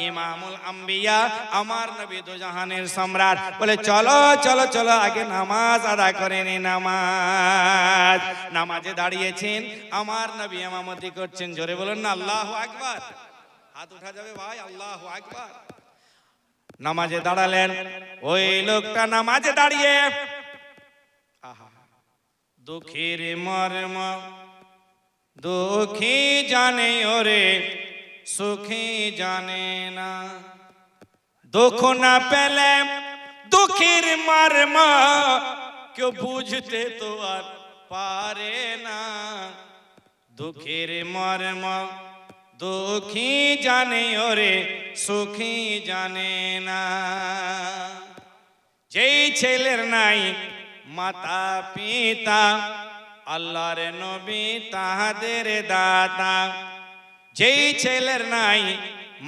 ইমামুল আম্বিয়া আমার নবী দুজাহানের সম্রাট বলে, চলো চলো চলো আগে নামাজ আদা করে নি। নামাজ নামাজে দাঁড়িয়েছেন, আমার নবী ইমামতি করছেন। জোরে বলুন না আল্লাহু আকবার। হাত উঠা যাবে ভাই, আল্লাহু আকবার। নামাজে দাঁড়ালেন, ওই লোকটা নামাজে দাঁড়িয়ে দুঃখের মর্ম দুঃখী জানে ওরে সুখী জানে না, দুঃখ না পেলে দুঃখের মর্ম কেউ বুঝতে তো আর পারে না। দুঃখের মর্ম দুঃখী জানে ওরে সুখী জানে না। যেই ছেলের নাই মাতা পিতা, আল্লাহর নবী তাহাদের দাতা। যেই ছেলের নাই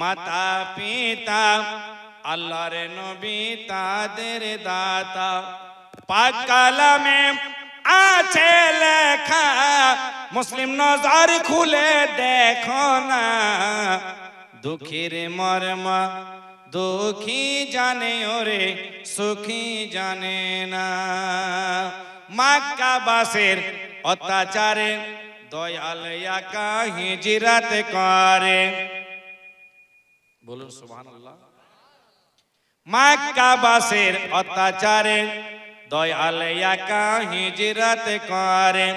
মাতা পিতা, আল্লাহর নবী তাদের দাতা। পাক কালামে আছে লেখা, মুসলিম নজর খুলে দেখো না। দুঃখের মর্ম দুঃখী জানে ওরে সুখী জানে না। মক্কাবাসীর অত্যাচারে দয়াল আকা হিজরত করে, বলুন সুবহানাল্লাহ। মক্কাবাসীর অত্যাচারে দয়াল আকা হিজরত করে,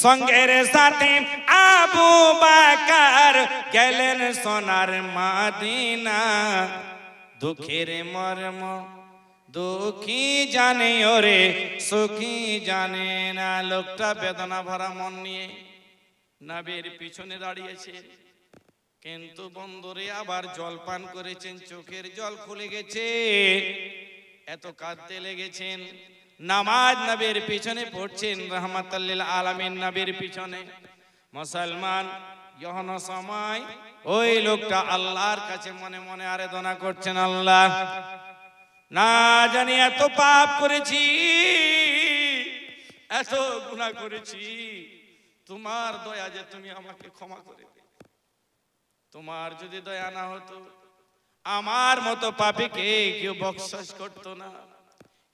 সঙ্গের সাথে আবু বকর গেলেন সোনার মদিনা। দুঃখের মর্ম দুঃখী জানে ওরে সুখী জানে না। লোকটা বেদনা ভরা মন নিয়ে নবীর পিছনে দাঁড়িয়েছে, কিন্তু বন্ধুরে আবার জল পান করেছেন, চোখের জল খুলে গেছে, এত কাঁদতে লেগেছেন। নামাজ নবীর পিছনে পড়ছেন, রাহমাতাল লিল আলামিন নবীর পিছনে। মুসলমান যখন সময় ওই লোকটা আল্লাহর কাছে মনে মনে আরাধনা করছেন, আল্লাহ না জানি এত পাপ করেছি, এত গুনাহ করেছি, তোমার দয়া যে তুমি আমাকে ক্ষমা করে দে। তোমার যদি দয়া না হতো আমার মতো পাপীকে কেউ বকশিশ করতো না,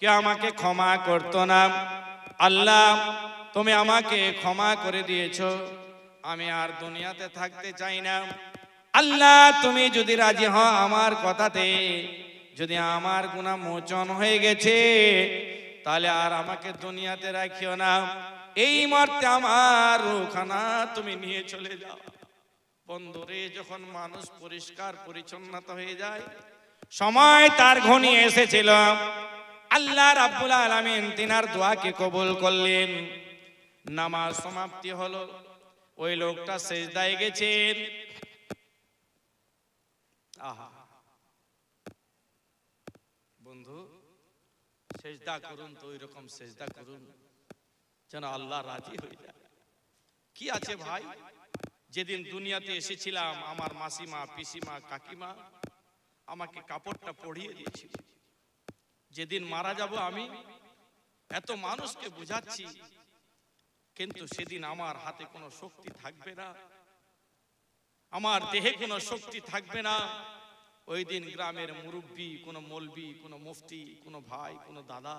কেউ আমাকে ক্ষমা করতো না। আল্লাহ তুমি আমাকে ক্ষমা করে দিয়েছো, আমি আর দুনিয়াতে থাকতে চাই না। আল্লাহ তুমি যদি রাজি হও আমার কথাতে, যদি আমার গুনাহ মোচন হয়ে গেছে তাহলে আর আমাকে দুনিয়াতে রাখিও না, এই মুহূর্তে আমার রূহখানা তুমি নিয়ে চলে যাও। বন্ধুরে যখন মানুষ পরিষ্কার পরিচ্ছন্নতা হয়ে যায়, সময় তার ঘনিয়ে এসেছিল, আল্লাহ রাব্বুল আলামিন তিনার দোয়াকে কবুল করলেন। নামাজ সমাপ্তি হলো, ওই লোকটা সিজদায় গেছেন। আহা বন্ধু, সিজদা করুন তো ওই রকম সিজদা করুন যেন আল্লাহ রাজি হয়ে যায়। কি আছে ভাই, যেদিন দুনিয়াতে এসেছিলাম আমার মাসিমা, পিসিমা, কাকিমা আমাকে কাপড়টা পরিয়ে দিয়েছিল। যেদিন মারা যাব আমি এত মানুষকে বুঝাচ্ছি, কিন্তু সেদিন আমার হাতে কোনো শক্তি থাকবে না, আমার দেহে কোনো শক্তি থাকবে না। ওই দিন গ্রামের মুরব্বী, কোনো মৌলবী, কোনো মুফতি, কোনো ভাই, কোনো দাদা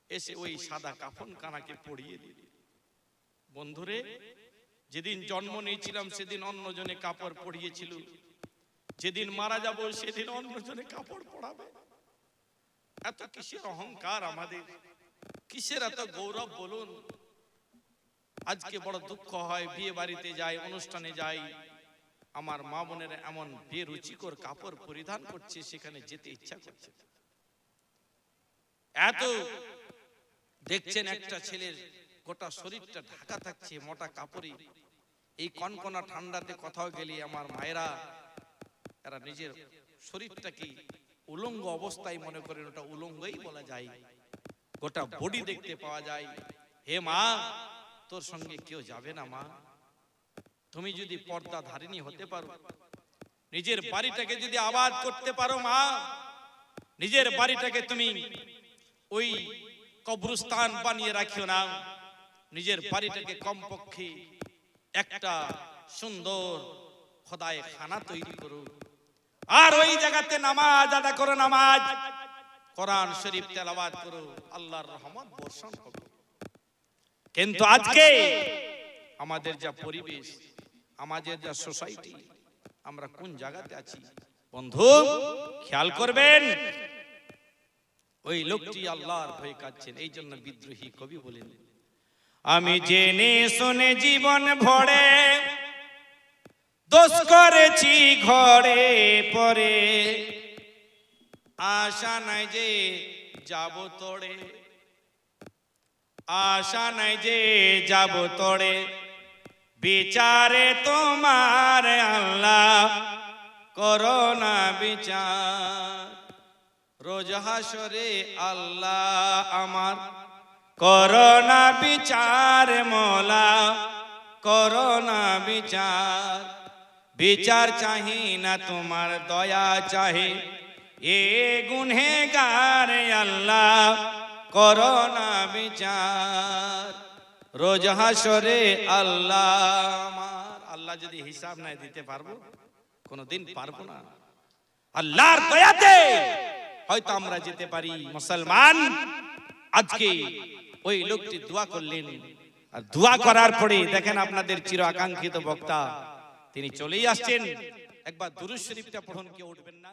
এসে ওই সাদা কাফন কানাকে পরিয়ে দিল। বন্ধুরে, যেদিন জন্ম নিয়েছিলাম সেদিন অন্যজনে কাপড় পরিয়েছিল, যেদিন মারা যাব সেদিন অন্যজনে কাপড় পরাবে। এত কিসের অহংকার আমাদের, কিসের এত গৌরব বলুন। আজকে বড় দুঃখ হয়, বিয়ে বাড়িতে যাই, অনুষ্ঠানে যাই, আমার মা বোনেরা এমন বেরুচিকর কাপড় পরিধান করছে, সেখানে যেতে ইচ্ছা করছে। এত দেখছেন একটা ছেলের গোটা শরীরটা ঢাকা থাকছে মোটা কাপড়ে, এই কনকনা ঠান্ডাতে কোথাও গেলে আমার মায়েরা এরা নিজের শরীরটাকে উলঙ্গ অবস্থায় মনে করেন, ওটা উলঙ্গই বলা যায়, গোটা বডি দেখতে পাওয়া যায়। হে মা, তোর সঙ্গে কেউ যাবে না মা, তুমি যদি পর্দা ধারিণী হতে পারো, নিজের বাড়িটাকে যদি আবাদ করতে পারো মা, নিজের বাড়িটাকে তুমি ওই কবরস্থান বানিয়ে রাখিও না, নিজের বাড়িটাকে কমপক্ষে একটা সুন্দর খোদায়ে খানা তৈরি করো, আর ওই জায়গাতে নামাজ আদা করো, নামাজ কোরআন শরীফ তেলাওয়াত করো, আল্লাহর রহমত বর্ষণ হবে। কিন্তু আজকে আমাদের যা পরিবেশ, আমাদের যা সোসাইটি, আমরা কোন জায়গাতে আছি বন্ধু খেয়াল করবেন। ওই লোকটি আল্লাহর ভয়ে কাঁদছেন, এই জন্য বিদ্রোহী কবি বলেন, আমি জেনে শুনে জীবন ভরে দোষ করেছি ঘরে পরে, আশা নাই যে যাব তোড়ে, আশা নাই যে যাব তোড়ে, বিচারে তোমার আল্লাহ করো না বিচার, রোজ হাসরে আল্লাহ আমার করো না বিচার, মওলা করো না বিচার, বিচার চাহি না তোমার দয়া চাহি, এ গুনহেগার আল্লাহ করো না বিচার, রোজ হাসরে আল্লাহ আমার। আল্লাহ যদি হিসাব নাই দিতে পারবো, কোনদিন পারবো না। আল্লাহর দয়াতে হয়তো আমরা যেতে পারি। মুসলমান, আজকে ওই লোকটি দোয়া করলেন, আর দোয়া করার পরে দেখেন আপনাদের চির আকাঙ্ক্ষিত বক্তা তিনি চলেই আসছেন। একবার দুরূদ শরীফটা পড়ুন, কেউ উঠবেন না।